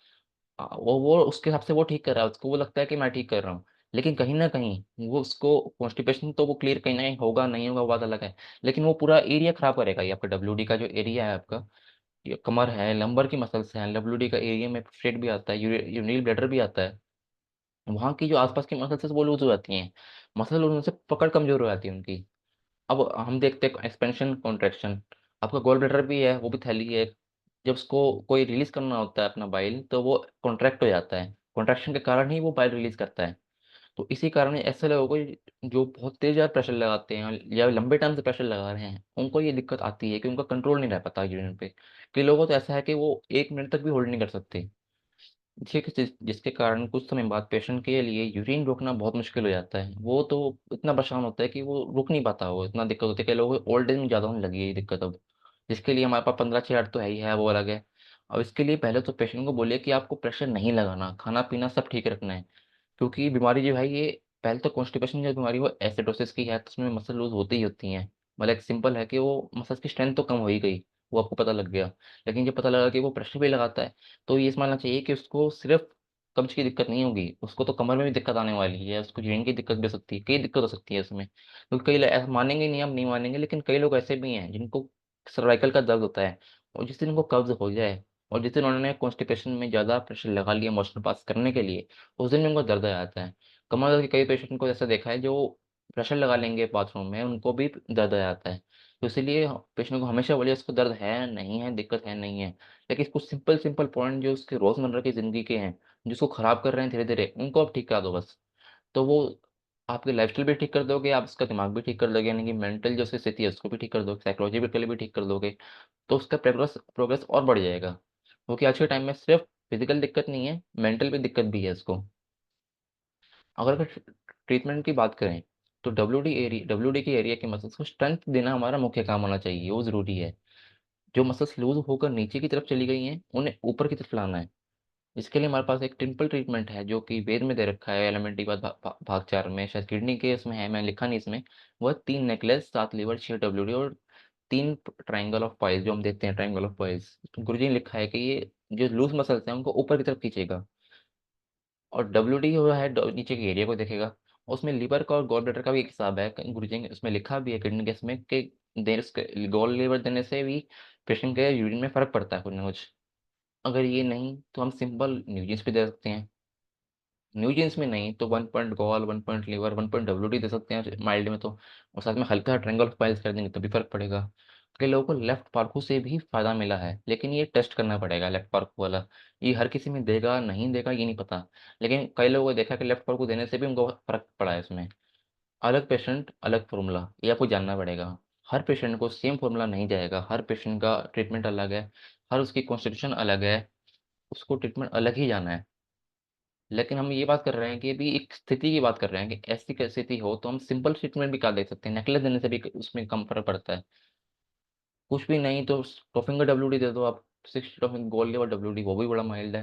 वो उसके हिसाब से वो ठीक कर रहा है, उसको वो लगता है कि मैं ठीक कर रहा हूँ, लेकिन कहीं ना कहीं वो उसको कॉन्स्टिपेशन तो वो क्लियर कहीं ना कहीं होगा, नहीं होगा वो बात अलग है, लेकिन वो पूरा एरिया खराब करेगा। ये आपका WD का जो एरिया है आपका, ये कमर है, लंबर की मसल्स हैं, WD का एरिया में फेट भी आता है, यूरिनरी ब्लैडर भी आता है, वहाँ की जो आसपास की मसल्स वो लूज हो जाती हैं, मसल उनसे पकड़ कमजोर हो जाती है उनकी। अब हम देखते हैं एक्सपेंशन कॉन्ट्रैक्शन, आपका गॉल ब्लैडर भी है, वो भी थैली है। जब उसको कोई रिलीज करना होता है अपना बाइल, तो वो कॉन्ट्रैक्ट हो जाता है, कॉन्ट्रैक्शन के कारण ही वो बाइल रिलीज करता है। तो इसी कारण ऐसे लोगों को जो बहुत तेज यार प्रेशर लगाते हैं या लंबे टाइम से प्रेशर लगा रहे हैं, उनको ये दिक्कत आती है कि उनका कंट्रोल नहीं रह पाता यूरिन पे। कई लोगों को तो ऐसा है कि वो 1 मिनट तक भी होल्ड नहीं कर सकते, जिसके कारण कुछ समय बाद पेशेंट के लिए यूरिन रोकना बहुत मुश्किल हो जाता है। वो तो इतना परेशान होता है कि वो रुक नहीं पाता, वो इतना दिक्कत होती है कि लोगों को ओल्ड एज में ज़्यादा होने लगी है ये दिक्कत अब। जिसके लिए हमारे पास 15 6 8 तो है ही है, वो अलग है। अब इसके लिए पहले तो पेशेंट को बोलिए कि आपको प्रेशर नहीं लगाना, खाना पीना सब ठीक रखना है। क्योंकि बीमारी जो है ये, पहले तो कॉन्स्टिपेशन जो बीमारी वो एसिडोसिस की है, तो उसमें मसल लूज होती ही होती हैं। मतलब एक सिंपल है कि वो मसल्स की स्ट्रेंथ तो कम हो ही गई, वो आपको पता लग गया। लेकिन जब पता लगा कि वो प्रेशर भी लगाता है, तो ये समझना चाहिए कि उसको सिर्फ कब्ज की दिक्कत नहीं होगी, उसको तो कमर में भी दिक्कत आने वाली है, उसको रीढ़ की दिक्कत भी हो सकती है, कई दिक्कत हो सकती है उसमें। तो कई लोग ऐसा मानेंगे नहीं, हम नहीं मानेंगे, लेकिन कई लोग ऐसे भी हैं जिनको सर्वाइकल का दर्द होता है, और जिस दिन उनको कब्ज हो जाए, और जिस दिन उन्होंने कॉन्स्टिपेशन में ज़्यादा प्रेशर लगा लिया मोशन पास करने के लिए, उस दिन में उनको दर्द आ जाता है। कमर दर्द के कई पेशेंट को ऐसा देखा है जो प्रेशर लगा लेंगे बाथरूम में, उनको भी दर्द आ जाता है। तो इसीलिए पेशेंट को हमेशा बोलिए इसको दर्द है नहीं है, दिक्कत है नहीं है। लेकिन कुछ सिंपल सिंपल पॉइंट जो उसके रोजमर्रा की जिंदगी के हैं, जिसको खराब कर रहे हैं धीरे धीरे, उनको आप ठीक करा दो बस। तो वो आपकी लाइफस्टाइल भी ठीक कर दोगे, आप उसका दिमाग भी ठीक कर दोगे, यानी कि मेंटल जो उसकी स्थिति है उसको भी ठीक कर दोगे, साइकोलॉजिकली भी ठीक कर दोगे। तो उसका प्रोग्रेस प्रोग्रेस और बढ़ जाएगा। क्योंकि आज के टाइम में सिर्फ फिजिकल दिक्कत नहीं है, मेंटल भी दिक्कत भी है इसको। अगर ट्रीटमेंट की बात करें, तो डब्ल्यू डी के एरिया के मसल्स को स्ट्रेंथ देना हमारा मुख्य काम होना चाहिए, वो ज़रूरी है। जो मसल्स लूज होकर नीचे की तरफ चली गई हैं, उन्हें ऊपर की तरफ लाना है। इसके लिए हमारे पास एक टिम्पल ट्रीटमेंट है जो कि वेद में दे रखा है, एलिमेंट्री बात भाग 4 में, शायद किडनी के इसमें है, मैंने लिखा नहीं इसमें। वह 3 नेकलेस, 7 लीवर, 6 WD और 3 ट्राइंगल ऑफ पॉइज जो हम देखते हैं, ट्राइंगल ऑफ पॉइज। गुरुजी ने लिखा है कि ये जो लूज मसल्स हैं उनको ऊपर की तरफ खींचेगा। और WD जो है नीचे के एरिया को देखेगा। उसमें लीवर का और गॉल ब्लैडर का भी एक हिसाब है, गुरुजी ने उसमें लिखा भी है किडनी केस में कि गॉल लीवर देने से भी पेशेंट के यूरिन में फर्क पड़ता है कुछ ना कुछ। अगर ये नहीं तो हम सिंपल न्यूजेंस भी दे सकते हैं। न्यूजेंस में नहीं तो 1 point gall, 1 point liver, 1 point WD दे सकते हैं माइल्ड में तो। और साथ में हल्का ट्रायंगल ऑफ पाइल्स कर देंगे तो भी फर्क पड़ेगा। कई लोगों को लेफ्ट पार्को से भी फायदा मिला है, लेकिन ये टेस्ट करना पड़ेगा लेफ्ट पार्को वाला। ये हर किसी में देगा नहीं देगा ये नहीं पता। लेकिन कई लोगों को देखा कि लेफ्ट पार्को देने से भी उनको फर्क पड़ा है इसमें। अलग पेशेंट अलग फॉर्मूला, ये आपको जानना पड़ेगा। हर पेशेंट को सेम फॉर्मूला नहीं जाएगा, हर पेशेंट का ट्रीटमेंट अलग है, हर उसकी कॉन्स्टिट्यूशन अलग है, उसको ट्रीटमेंट अलग ही जाना है। लेकिन हम ये बात कर रहे हैं कि अभी एक स्थिति की बात कर रहे हैं कि ऐसी स्थिति हो तो हम सिंपल ट्रीटमेंट भी कर दे सकते हैं, नेकलेस देने से भी उसमें कम फर्क पड़ता है। कुछ भी नहीं तो टॉपिंग का WD दे दो आप, 60 टॉपिंग गोल लेवल WD, वो भी बड़ा माइल्ड है।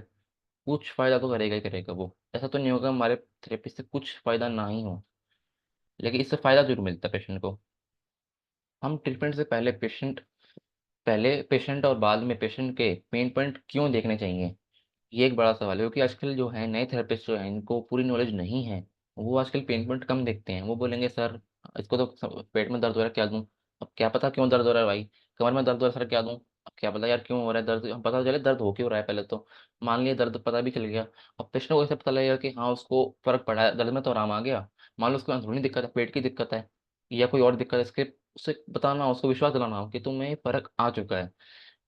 कुछ फायदा तो करेगा ही करेगा वो। ऐसा तो नहीं होगा हमारे थेरेपी से कुछ फायदा ना ही हो, लेकिन इससे फायदा जरूर मिलता है पेशेंट को। हम ट्रीटमेंट से पहले पेशेंट और बाद में पेशेंट के पेन पॉइंट क्यों देखने चाहिए, ये एक बड़ा सवाल है। क्योंकि आजकल जो है नए थेरेपिस्ट जो हैं इनको पूरी नॉलेज नहीं है। वो आजकल पेन पॉइंट कम देखते हैं, वो बोलेंगे सर इसको तो पेट में दर्द हो रहा है क्या दूं। अब क्या पता क्यों दर्द हो रहा है भाई, कमर में दर्द हो रहा है सर क्या दूं। अब क्या पता यार क्यों हो रहा है दर्द, हम पता चले दर्द हो क्यों रहा है पहले तो। मान लिया दर्द पता भी चल गया, अब पेशेंट को ऐसे पता लगेगा कि हाँ उसको फर्क पड़ा है, दर्द में तो आराम आ गया। मान लो उसको अंदरूनी दिक्कत है, पेट की दिक्कत है या कोई और दिक्कत है, इसके उसे बताना हो, उसको विश्वास दिलाना हो कि तुम्हें फर्क आ चुका है।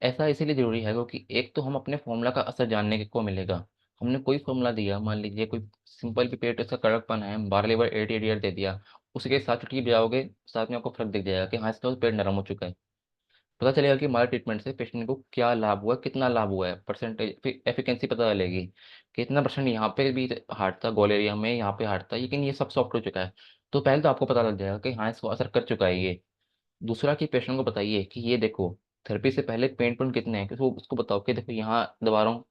ऐसा इसीलिए ज़रूरी है क्योंकि एक तो हम अपने फॉर्मूला का असर जानने को मिलेगा। हमने कोई फॉर्मूला दिया, मान लीजिए कोई सिंपल भी पेट उसका कड़कपन है, 12 लीवर 8 ADR दे दिया, उसके साथ चुटकी बजाओगे, साथ में आपको फर्क दिख जाएगा कि हाँ इसका तो पेट नरम हो चुका है। पता चलेगा कि हमारे ट्रीटमेंट से पेशेंट को क्या लाभ हुआ है, कितना लाभ हुआ है, परसेंटेज एफिकेंसी पता चलेगी। कितना परसेंट यहाँ पे भी हार्ट था गोल एरिया में, यहाँ पे हार्ट था, लेकिन ये सब सॉफ्ट हो चुका है। तो पहले तो आपको पता लग जाएगा कि हाँ इसको असर कर चुका है ये। दूसरा कि पेशेंट को बताइए कि ये देखो थेरेपी से पहले पेन पॉइंट कितने हैं, कि वो उसको बताओ कि देखो यहाँ दबा रहा हूँ,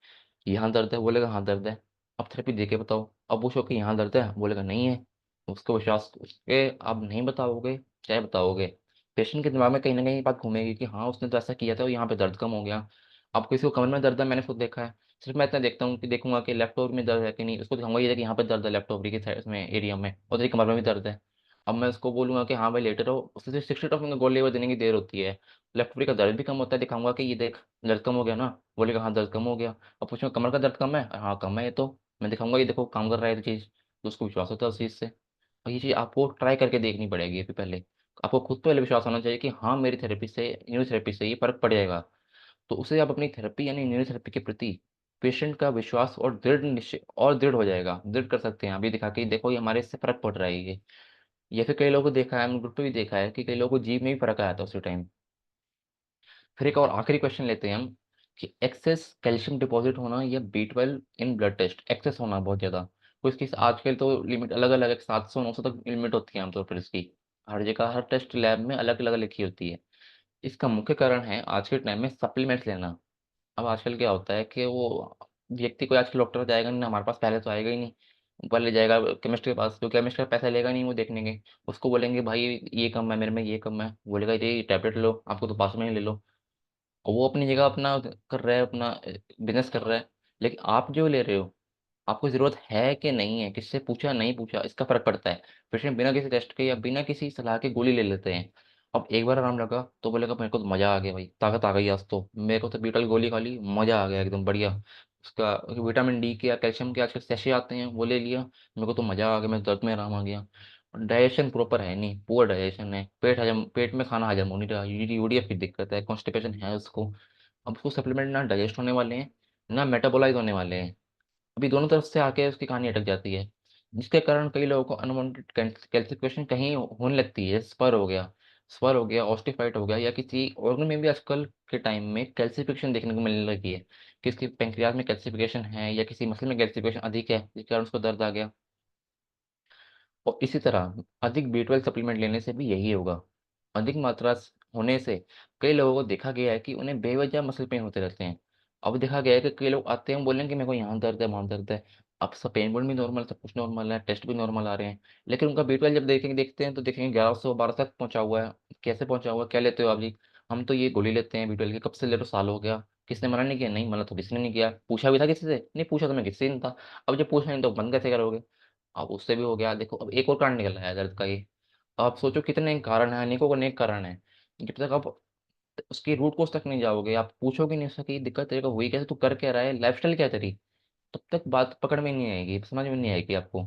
यहाँ दर्द है, बोलेगा हाँ दर्द है। अब थेरेपी दे के बताओ, अब पूछो कि यहाँ दर्द है, बोलेगा नहीं है। उसको विश्वास उसके आप नहीं बताओगे, चाहे बताओगे, पेशेंट के दिमाग में कहीं ना कहीं ये बात घूमेगी कि हाँ उसने तो ऐसा किया था और यहाँ पे दर्द कम हो गया। अब किसी को कमर में दर्द है, मैंने खुद देखा है। सिर्फ मैं इतना देखता हूँ कि देखूंगा कि लेफ्ट ओवर में दर्द है कि नहीं, उसको दिखाऊंगा ये कि यहाँ पे दर्द है लेफ्ट ओवरी के साइड में एरिया में, और तेरी कमर में भी दर्द है। अब मैं उसको बोलूंगा कि हाँ भाई लेटर हो, उससे सिर्फ 60 टॉपिंग का गोल लेवर देने की देर होती है। लेफ्ट ओवरी का दर्द भी कम होता है, दिखाऊंगा कि ये देख दर्द कम हो गया ना, बोलेगा हाँ दर्द कम हो गया। अब पूछूंगा कमर का दर्द कम है, हाँ कम है ये तो। मैं दिखाऊंगा ये देखो काम कर रहा है ये चीज़, तो उसको विश्वास होता है उस चीज़ से। और ये चीज़ आपको ट्राई करके देखनी पड़ेगी अभी पहले। आपको खुद पे विश्वास होना चाहिए कि हाँ मेरी थेरेपी से, न्यूरोथेरेपी से ये फर्क पड़ जाएगा। तो उससे आप अपनी थेरेपी यानी न्यूरोथेरेपी के प्रति पेशेंट का विश्वास और दृढ़ निश्चय और दृढ़ हो जाएगा, दृढ़ कर सकते हैं अभी दिखा के, देखो ये हमारे इससे फर्क पड़ रहा है ये। या फिर कई लोगों को देखा है, हमने ग्रुप पे भी देखा है कि कई लोगों को जीभ में भी फर्क आया था उसी टाइम। फिर एक और आखिरी क्वेश्चन लेते हैं हम कि एक्सेस कैल्शियम डिपॉजिट होना या B12 in blood test, access होना बहुत ज़्यादा, कुछ किस आजकल तो लिमिट अलग अलग है, 700 900 तक लिमिट होती है आमतौर पर इसकी। हर जगह हर टेस्ट लैब में अलग अलग लिखी होती है। इसका मुख्य कारण है आज के टाइम में सप्लीमेंट्स लेना। अब आजकल क्या होता है कि वो व्यक्ति कोई आजकल डॉक्टर जाएगा नहीं ना, हमारे पास पहले तो आएगा ही नहीं। पहले जाएगा केमिस्ट के पास, जो केमिस्ट का पैसा लेगा नहीं वो देखने के। उसको बोलेंगे भाई ये कम है मेरे में, ये कम है, बोलेगा ये टैबलेट लो, आपको तो पास में ही ले लो। और वो अपनी जगह अपना कर रहा है, अपना बिजनेस कर रहा है। लेकिन आप जो ले रहे हो, आपको ज़रूरत है कि नहीं है, किससे पूछा नहीं पूछा, इसका फर्क पड़ता है। पेशेंट बिना किसी टेस्ट के या बिना किसी सलाह के गोली ले लेते हैं। अब एक बार आराम लगा तो बोलेगा मेरे को तो मज़ा आ गया भाई, ताकत आ गई आज तो, मेरे को तो बीटल गोली खा ली, मज़ा आ गया एकदम बढ़िया। उसका विटामिन डी के या कैल्शियम के आजकल सैशे आते हैं, वो ले लिया, मेरे को तो मज़ा आ गया, मेरे दर्द में आराम आ गया। डाइजेशन प्रॉपर है नहीं, पुअर डाइजेशन है, पेट में खाना हजम हो नहीं रहा, यूडीएफ की दिक्कत है, कॉन्स्टिपेशन है उसको। अब उसको सप्लीमेंट ना डाइजेस्ट होने वाले हैं, ना मेटाबोलाइज होने वाले हैं। अभी दोनों तरफ से आके उसकी कहानी अटक जाती है, जिसके कारण कई लोगों को अनवांटेड कैल्सिफिकेशन कहीं होने लगती है, स्पर हो गया, ऑस्टिफाइड हो गया, या किसी ऑर्गन में भी आजकल के टाइम में कैल्सिफिकेशन देखने को मिलने लगी है। किसकी पेंक्रियाज में कैल्सिफिकेशन है या किसी मसल में कैल्सिफिकेशन अधिक है, जिसके कारण उसको दर्द आ गया। और इसी तरह अधिक B12 सप्लीमेंट लेने से भी यही होगा। अधिक मात्रा होने से कई लोगों को देखा गया है कि उन्हें बेवजह मसल पेन होते रहते हैं। अब देखा गया है कि कई लोग आते हैं बोलेंगे मेरे को यहाँ दर्द है वहाँ दर्द है। अब सब पेन भी नॉर्मल, सब कुछ नॉर्मल है, टेस्ट भी नॉर्मल आ रहे हैं। लेकिन उनका B12 जब देखते हैं तो देखेंगे 1100 12 तक पहुंचा हुआ है। कैसे पहुंचा हुआ है, क्या लेते हो आप जी? हम तो ये गोली लेते हैं B12 की, कब से ले रहे हो, साल हो गया। किसने मना नहीं किया? नहीं मना तो किसी ने नहीं किया। पूछा भी था किसी से? नहीं पूछा तो मैं किसी से नहीं था। अब जब पूछा नहीं तो बंद कैसे करोगे? अब उससे भी हो गया, देखो अब एक और कारण निकल रहा है दर्द का ये। आप सोचो कितने कारण है, अनेकों को अनेक कारण है। जब तक आप उसकी रूट कोज तक नहीं जाओगे, आप पूछोगे नहीं उससे कि दिक्कत तेरे को हुई कैसे, तू कर क्या रहा है, लाइफस्टाइल क्या है तेरी, तब तक बात पकड़ में नहीं आएगी, समझ में नहीं आएगी आपको।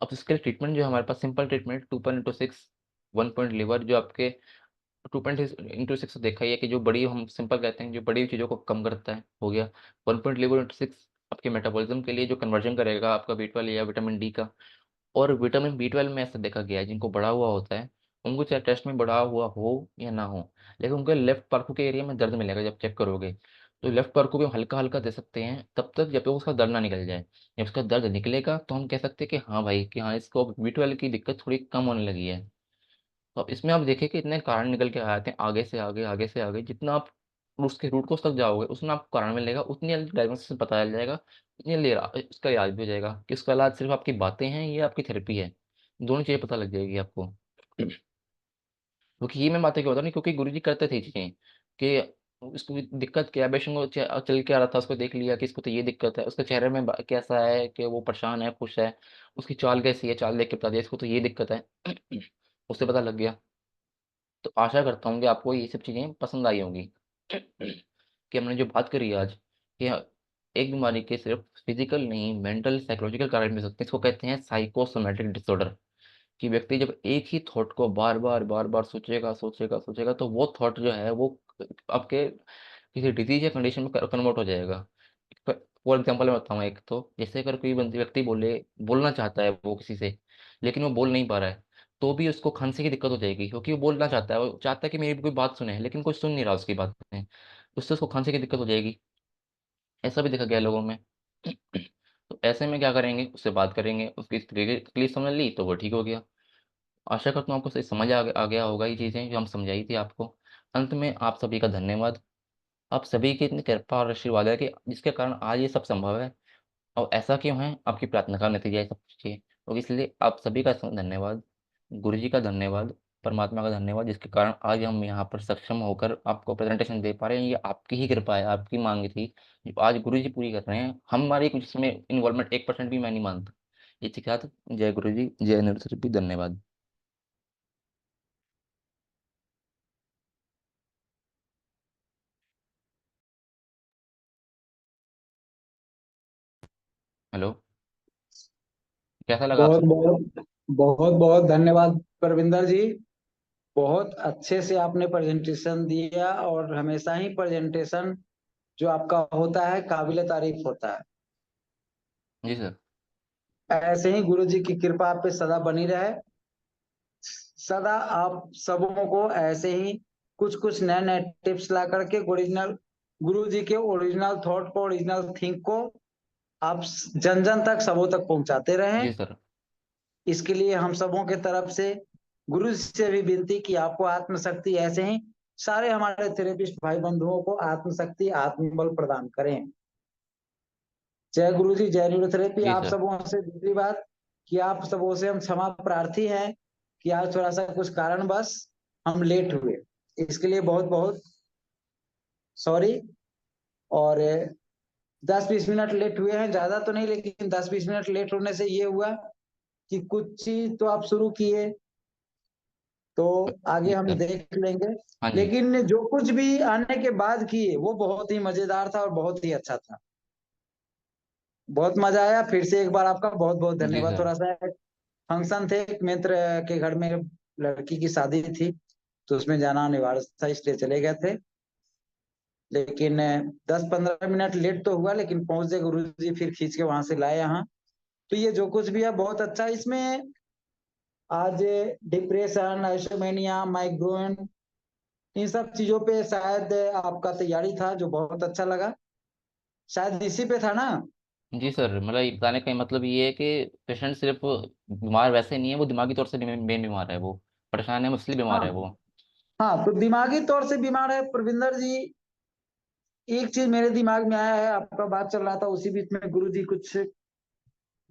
अब इसके लिए ट्रीटमेंट जो है हमारे पास, सिंपल ट्रीटमेंट 2.6 1 पॉइंट लीवर, जो आपके 2.6 देखा ही है कि जो बड़ी, हम सिंपल कहते हैं, जो बड़ी चीज़ों को कम करता है, हो गया। 1 पॉइंट लीवर इंटू 6 आपके मेटाबॉलिज्म के लिए जो कन्वर्जन करेगा आपका B12 या विटामिन डी का। और विटामिन B12 में ऐसा देखा गया है जिनको बढ़ा हुआ होता है, उनको चाहे टेस्ट में बढ़ा हुआ हो या ना हो, लेकिन उनके लेफ्ट पार्को के एरिया में दर्द मिलेगा जब चेक करोगे। तो लेफ्ट पार्को भी हम हल्का हल्का दे सकते हैं तब तक जब तक उसका दर्द ना निकल जाए। जब उसका दर्द निकलेगा तो हम कह सकते हैं कि हाँ भाई, कि हाँ इसको B12 की दिक्कत थोड़ी कम होने लगी है। तो अब इसमें आप देखिए कि इतने कारण निकल के आते हैं, आगे से आगे, आगे से आगे, जितना आप उसके रूट कोज तक जाओगे उतना आपको कारण मिलेगा, उतनी जल्दी डायग्नोसिस पता चल जाएगा, उतनी जल्दी उसका इलाज भी हो जाएगा कि उसका इलाज सिर्फ आपकी बातें हैं या आपकी थेरेपी है। दोनों चीज़ें पता लग जाएगी आपको। क्योंकि ये मैं बातें क्यों बता रहा हूँ, क्योंकि गुरुजी करते थे चीज़ें कि इसको दिक्कत क्या है, बेशक वो चल के आ रहा था, उसको देख लिया कि इसको तो ये दिक्कत है, उसके चेहरे में कैसा है, कि वो परेशान है खुश है, उसकी चाल कैसी है, चाल देख के बता दिया इसको तो ये दिक्कत है। उससे पता लग गया। तो आशा करता हूँ कि आपको ये सब चीज़ें पसंद आई होंगी कि हमने जो बात करी आज, कि एक बीमारी के सिर्फ फिजिकल नहीं, मेंटल साइकोलॉजिकल कारण भी हो सकते हैं। इसको कहते हैं साइकोसोमेटिक डिसऑर्डर। कि व्यक्ति जब एक ही थॉट को बार बार सोचेगा सोचेगा सोचेगा तो वो थॉट जो है वो आपके किसी डिजीज या कंडीशन में कन्वर्ट हो जाएगा। फॉर एग्जाम्पल मैं बताऊँ एक, तो जैसे अगर कोई व्यक्ति बोलना चाहता है वो किसी से, लेकिन वो बोल नहीं पा रहा है, तो भी उसको खांसी की दिक्कत हो जाएगी, क्योंकि वो बोलना चाहता है, वो चाहता है कि मेरी भी कोई बात सुने, लेकिन कोई सुन नहीं रहा उसकी बातें, उससे उसको खांसी की दिक्कत हो जाएगी। ऐसा भी देखा गया है लोगों में। तो ऐसे में क्या करेंगे, उससे बात करेंगे, उसकी तकलीफ समझ ली तो वो ठीक हो गया। आशा करता हूँ आपको सही समझ आ गया होगा ये चीज़ें जो हम समझाई थी आपको। अंत में आप सभी का धन्यवाद। आप सभी की इतनी कृपा और आशीर्वाद है कि जिसके कारण आज ये सब संभव है। और ऐसा क्यों है, आपकी प्रार्थना का नतीजा है सब चीज़ें। तो इसलिए आप सभी का धन्यवाद, गुरु जी का धन्यवाद, परमात्मा का धन्यवाद, जिसके कारण आज हम यहाँ पर सक्षम होकर आपको प्रेजेंटेशन दे पा रहे हैं। ये आपकी ही कृपा है, आपकी मांग थी जो आज गुरु जी पूरी कर रहे हैं। हमारी कुछ इसमें इन्वॉल्वमेंट 1% भी मैं नहीं मानता। ये ठीक। जय गुरु जी, जय निरंतर, धन्यवाद। हेलो, कैसा लगा बहुत आपको? बहुत बहुत बहुत धन्यवाद परविंदर जी। बहुत अच्छे से आपने प्रेजेंटेशन दिया, और हमेशा ही प्रेजेंटेशन जो आपका होता है काबिले तारीफ होता है। जी सर। ऐसे ही गुरु जी की कृपा आप पे सदा बनी रहे। सदा आप सबों को ऐसे ही कुछ कुछ नए नए टिप्स ला करके ओरिजिनल गुरु जी के ओरिजिनल थॉट को, ओरिजिनल थिंक को आप जन जन तक, सबों तक पहुंचाते रहें। जी सर। इसके लिए हम सबों के तरफ से गुरु जी से भी विनती कि आपको आत्मशक्ति ऐसे ही सारे हमारे थेरेपिस्ट भाई बंधुओं को आत्मशक्ति, आत्मबल प्रदान करें। जय गुरु जी, जय न्यूरोथेरेपी। जी आप सर। सबों से दूसरी बात कि आप सबों से हम क्षमा प्रार्थी हैं कि आज थोड़ा सा कुछ कारणवश हम लेट हुए, इसके लिए बहुत बहुत सॉरी। और 10-20 मिनट लेट हुए हैं, ज्यादा तो नहीं, लेकिन 10-20 मिनट लेट होने से ये हुआ कि कुछ चीज तो आप शुरू किए तो आगे जी हम सर। देख लेंगे, हाँ जी। लेकिन जो कुछ भी आने के बाद किए वो बहुत ही मजेदार था और बहुत ही अच्छा था। बहुत मजा आया। फिर से एक बार आपका बहुत बहुत जी धन्यवाद। सर। थोड़ा सा फंक्शन थे, एक मित्र के घर में लड़की की शादी थी, तो उसमें जाना अनिवार्य था, इसलिए चले गए थे। लेकिन 10-15 मिनट लेट तो हुआ, लेकिन पहुंच गए गुरु जी, फिर खींच के वहां से लाए यहाँ। तो ये जो कुछ भी है बहुत अच्छा। इसमें आज डिप्रेशन, आइसोमेनिया, माइग्रेन, इन सब चीजों पे शायद आपका तैयारी था, जो बहुत अच्छा लगा। शायद इसी पे था ना? जी सर, मतलब ये बताने का मतलब ये है कि पेशेंट सिर्फ बीमार वैसे नहीं है, वो दिमागी तौर से मेन बीमार है, वो परेशान है, इसलिए बीमार हाँ। है वो। हाँ, तो दिमागी तौर से बीमार है प्रविंदर जी। एक चीज मेरे दिमाग में आया है, आपका बात चल रहा था उसी बीच में गुरु जी कुछ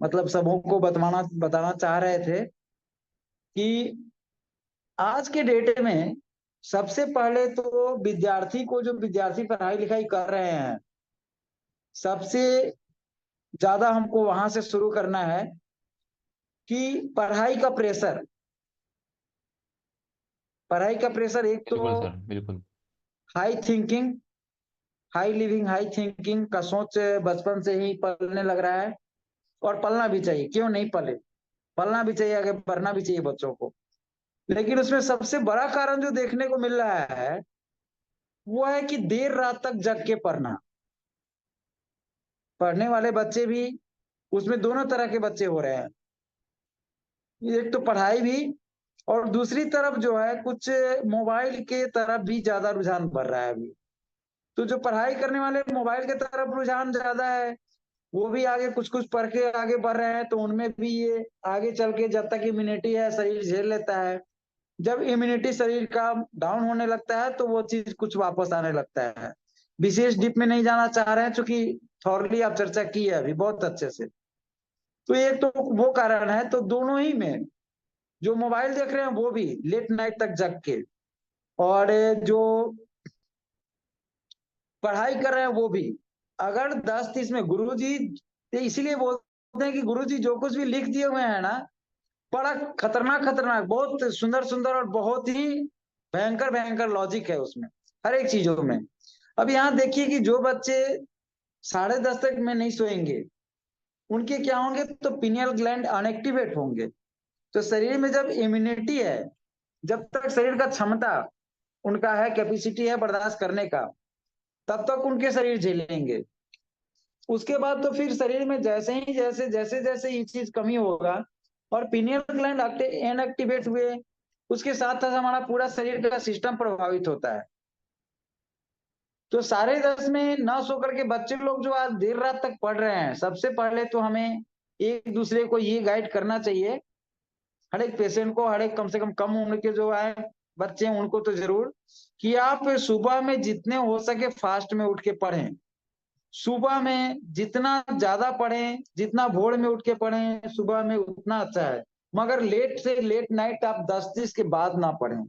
मतलब सबों को बताना बताना चाह रहे थे कि आज के डेट में सबसे पहले तो विद्यार्थी को, जो विद्यार्थी पढ़ाई लिखाई कर रहे हैं, सबसे ज्यादा हमको वहां से शुरू करना है कि पढ़ाई का प्रेशर, पढ़ाई का प्रेशर एक तो बिल्कुल सर, बिल्कुल। High thinking, high living, high thinking का सोच बचपन से ही पलने लग रहा है। और पलना भी चाहिए, क्यों नहीं पले, पलना भी चाहिए, आगे बढ़ना भी चाहिए बच्चों को। लेकिन उसमें सबसे बड़ा कारण जो देखने को मिल रहा है वो है कि देर रात तक जग के पढ़ना। पढ़ने वाले बच्चे भी उसमें दोनों तरह के बच्चे हो रहे हैं, एक तो पढ़ाई भी, और दूसरी तरफ जो है कुछ मोबाइल के तरफ भी ज्यादा रुझान बढ़ रहा है अभी। तो जो पढ़ाई करने वाले मोबाइल के तरफ रुझान ज्यादा है, वो भी आगे कुछ कुछ पढ़ के आगे बढ़ रहे हैं, तो उनमें भी ये आगे चल के जब तक इम्यूनिटी है शरीर झेल लेता है। जब इम्यूनिटी शरीर का डाउन होने लगता है तो वो चीज कुछ वापस आने लगता है। विशेष डीप में नहीं जाना चाह रहे हैं, चूंकि थॉरली आप चर्चा की है अभी बहुत अच्छे से। तो एक तो वो कारण है, तो दोनों ही में जो मोबाइल देख रहे हैं वो भी लेट नाइट तक जग के, और जो पढ़ाई कर रहे हैं वो भी। अगर 10-30 में गुरुजी, तो इसीलिए बोलते हैं कि गुरुजी जो कुछ भी लिख दिए हुए हैं ना, बड़ा खतरनाक खतरनाक, बहुत सुंदर सुंदर और बहुत ही भयंकर भयंकर लॉजिक है उसमें, हर एक चीजों में। अब यहाँ देखिए कि जो बच्चे 10:30 तक में नहीं सोएंगे, उनके क्या होंगे, तो पिनियल ग्लैंड अनएक्टिवेट होंगे। तो शरीर में जब इम्यूनिटी है, जब तक शरीर का क्षमता उनका है, कैपेसिटी है बर्दाश्त करने का, तब तक उनके शरीर झेलेंगे। उसके बाद तो फिर शरीर में जैसे ही जैसे जैसे जैसे ये चीज कमी होगा और पिनियल ग्लैंड इनएक्टिवेट हुए, उसके साथ साथ हमारा पूरा शरीर का सिस्टम प्रभावित होता है। तो 10:30 में ना सो करके बच्चे लोग जो आज देर रात तक पढ़ रहे हैं, सबसे पहले तो हमें एक दूसरे को ये गाइड करना चाहिए, हर एक पेशेंट को, हर एक कम से कम उम्र के जो है बच्चे हैं उनको तो जरूर, कि आप सुबह में जितने हो सके फास्ट में उठ के पढ़ें। सुबह में जितना ज्यादा पढ़ें, जितना भोर में उठ के पढ़ें सुबह में, उतना अच्छा है। मगर लेट से लेट नाइट आप 10-10 के बाद ना पढ़ें।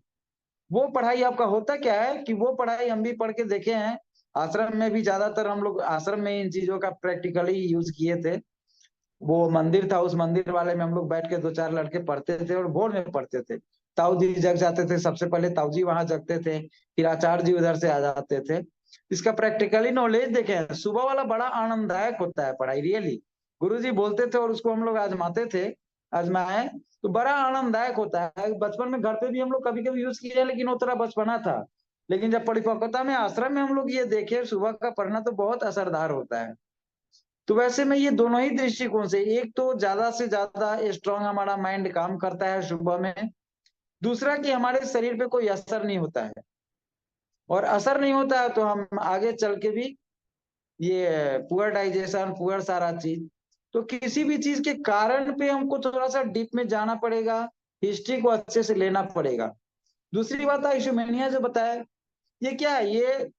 वो पढ़ाई आपका होता क्या है कि वो पढ़ाई हम भी पढ़ के देखे हैं, आश्रम में भी ज्यादातर हम लोग आश्रम में इन चीजों का प्रैक्टिकली यूज किए थे। वो मंदिर था, उस मंदिर वाले में हम लोग बैठ के 2-4 लड़के पढ़ते थे और भोर में पढ़ते थे। ताऊ जी जग जाते थे, सबसे पहले ताऊ जी वहां जगते थे, फिर आचार्य जी उधर से आ जाते थे। इसका प्रैक्टिकली नॉलेज देखे हैं, सुबह वाला बड़ा आनंददायक होता है पढ़ाई, रियली। गुरु जी बोलते थे और उसको हम लोग आजमाते थे। आजमाए तो बड़ा आनंददायक होता है। बचपन में घर पे भी हम लोग कभी कभी यूज किए, लेकिन वो तरह बचपना था। लेकिन जब परिपक्वता में आश्रम में हम लोग ये देखे सुबह का पढ़ना, तो बहुत असरदार होता है। तो वैसे में ये दोनों ही दृष्टिकोण से, एक तो ज्यादा से ज्यादा स्ट्रांग हमारा माइंड काम करता है सुबह में, दूसरा कि हमारे शरीर पे कोई असर नहीं होता है। और असर नहीं होता है तो हम आगे चल के भी ये पुअर डाइजेशन, पुअर सारा चीज, तो किसी भी चीज के कारण पे हमको थोड़ा सा डीप में जाना पड़ेगा, हिस्ट्री को अच्छे से लेना पड़ेगा। दूसरी बात आयुष्मैनिया जो बताया, ये क्या है, ये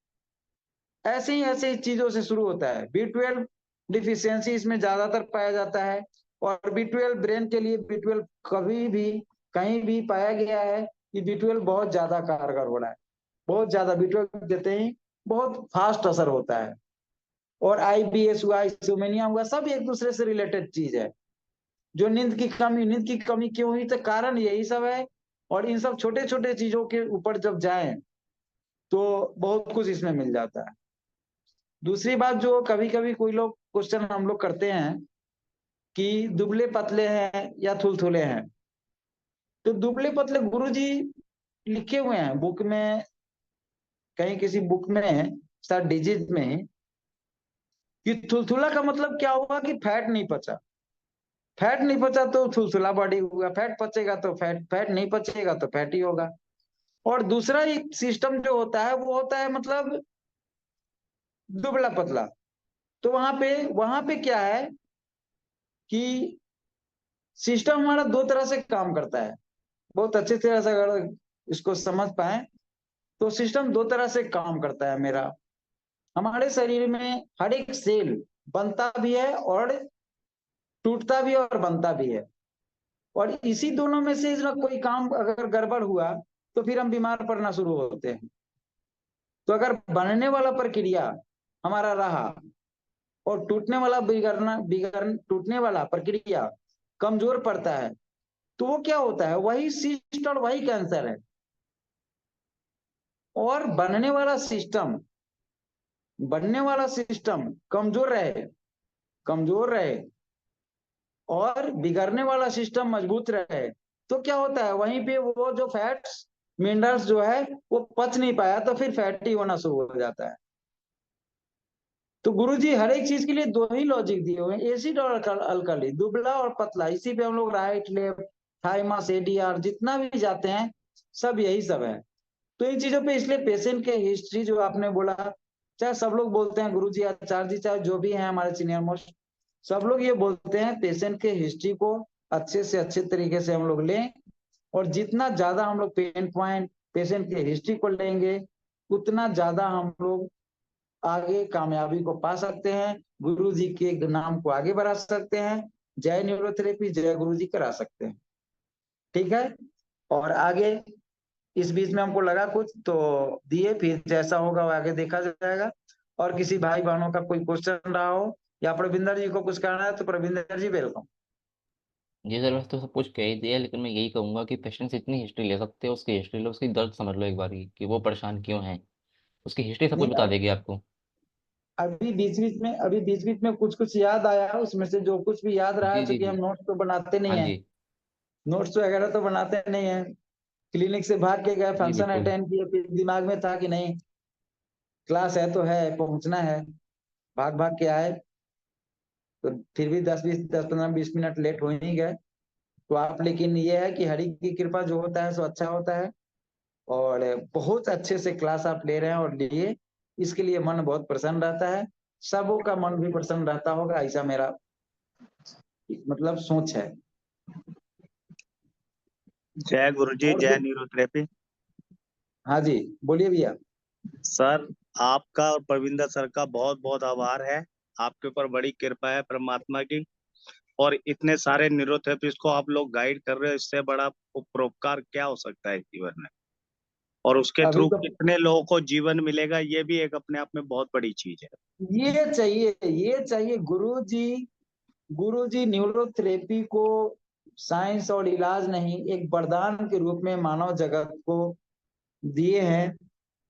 ऐसे ही चीजों से शुरू होता है। बी 12 डिफिशियंसी इसमें ज्यादातर पाया जाता है। और बी 12 ब्रेन के लिए, बी 12 कभी भी कहीं भी पाया गया है कि बी 12 बहुत ज्यादा कारगर हो रहा है। बहुत ज्यादा बी 12 देते ही बहुत फास्ट असर होता है। और IBS हुआ, इंसोम्निया हुआ, सब एक दूसरे से रिलेटेड चीज है। जो नींद की कमी क्यों हुई, तो कारण यही सब है। और इन सब छोटे छोटे चीजों के ऊपर जब जाएं तो बहुत कुछ इसमें मिल जाता है। दूसरी बात जो कभी कभी कोई लोग क्वेश्चन हम लोग करते हैं कि दुबले पतले हैं या थुलथुले हैं, तो दुबले पतले गुरुजी लिखे हुए हैं बुक में, कहीं किसी बुक में है, शायद डिजीज में है, कि थुलथुला का मतलब क्या हुआ कि फैट नहीं पचा। फैट नहीं पचा तो थुलथुला बॉडी हुआ, फैट पचेगा तो फैट, फैट नहीं पचेगा तो फैटी होगा। और दूसरा एक सिस्टम जो होता है वो होता है मतलब दुबला पतला। तो वहां पे क्या है कि सिस्टम हमारा दो तरह से काम करता है। बहुत अच्छी तरह से अगर इसको समझ पाए, तो सिस्टम दो तरह से काम करता है मेरा। हमारे शरीर में हर एक सेल बनता भी है और टूटता भी है और बनता भी है। और इसी दोनों में से कोई काम अगर गड़बड़ हुआ तो फिर हम बीमार पड़ना शुरू होते हैं। तो अगर बनने वाला प्रक्रिया हमारा रहा और टूटने वाला प्रक्रिया कमजोर पड़ता है, तो वो क्या होता है, वही सिस्ट और वही कैंसर है। और बनने वाला सिस्टम कमजोर रहे और बिगड़ने वाला सिस्टम मजबूत रहे, तो क्या होता है, वहीं पे वो जो फैट्स मिनरल्स जो है वो पच नहीं पाया, तो फिर फैटी होना शुरू हो जाता है। तो गुरुजी हर एक चीज के लिए दो ही लॉजिक दिए हुए हैं, एसिड और अल्कली, दुबला और पतला। इसी पे हम लोग राइट लेफ्ट थाइमस ADR जितना भी जाते हैं, सब यही सब है। तो इन चीजों पे इसलिए पेशेंट के हिस्ट्री जो आपने बोला, चाहे सब लोग बोलते हैं गुरुजी, आचार्य जी, चाहे जो भी हैं हमारे सीनियर मोस्ट, सब लोग ये बोलते हैं पेशेंट के हिस्ट्री को अच्छे से अच्छे तरीके से हम लोग लें। और जितना ज्यादा हम लोग पेन पॉइंट पेशेंट की हिस्ट्री को लेंगे, उतना ज्यादा हम लोग आगे कामयाबी को पा सकते हैं, गुरु जी के नाम को आगे बढ़ा सकते हैं, जय न्यूरोथेरेपी, जय गुरु जी करा सकते हैं। ठीक है। और आगे इस बीच में हमको लगा कुछ तो दिए, फिर जैसा होगा वो आगे देखा जाएगा। और किसी भाई बहनों का कोई क्वेश्चन रहा हो या प्रविंदर जी को कुछ कहना है, तो प्रविंदर जी वेलकम। जी सर, वैसे तो सब कुछ कह ही दिया, लेकिन मैं यही कहूंगा कि पेशेंट से इतनी हिस्ट्री ले सकते हो, उसकी हिस्ट्री लो, उसकी दर्द समझ लो एक बार कि वो परेशान क्यों है। उसकी हिस्ट्री सब कुछ नहीं, बता देगी आपको। अभी बीच बीच में कुछ कुछ याद आया, उसमें से जो कुछ भी याद रहा है, जी जी चूंकि हम जी। नोट्स तो बनाते नहीं हाँ है, जी। नोट्स वगैरह तो बनाते नहीं है, क्लिनिक से भाग के गए, जी फंक्शन बिल्कुल। अटेंड किए, फिर दिमाग में था कि नहीं क्लास है तो है, पहुंचना है, भाग भाग के आए। तो फिर भी 10 15 20 मिनट लेट हो ही गए। तो आप, लेकिन ये है कि हरि की कृपा जो होता है सो अच्छा होता है। और बहुत अच्छे से क्लास आप ले रहे हैं और लिए, इसके लिए मन बहुत प्रसन्न रहता है। सबों का मन भी प्रसन्न रहता होगा, ऐसा मेरा मतलब सोच है। जय गुरु जी, और जय कुछ? न्यूरोथेरेपी। हाँ जी, बोलिए भैया। सर, आपका और प्रविंदर सर का बहुत बहुत आभार है। आपके ऊपर बड़ी कृपा है परमात्मा की। और इतने सारे न्यूरोथेरेपिस्ट को आप लोग गाइड कर रहे हो, इससे बड़ा उपरोपकार क्या हो सकता है जीवन में। और उसके अभी थ्रू तो कितने लोगों को जीवन मिलेगा, ये भी एक अपने आप में बहुत बड़ी चीज है। ये चाहिए गुरु जी न्यूरोथेरेपी को साइंस और इलाज नहीं, एक वरदान के रूप में मानव जगत को दिए हैं।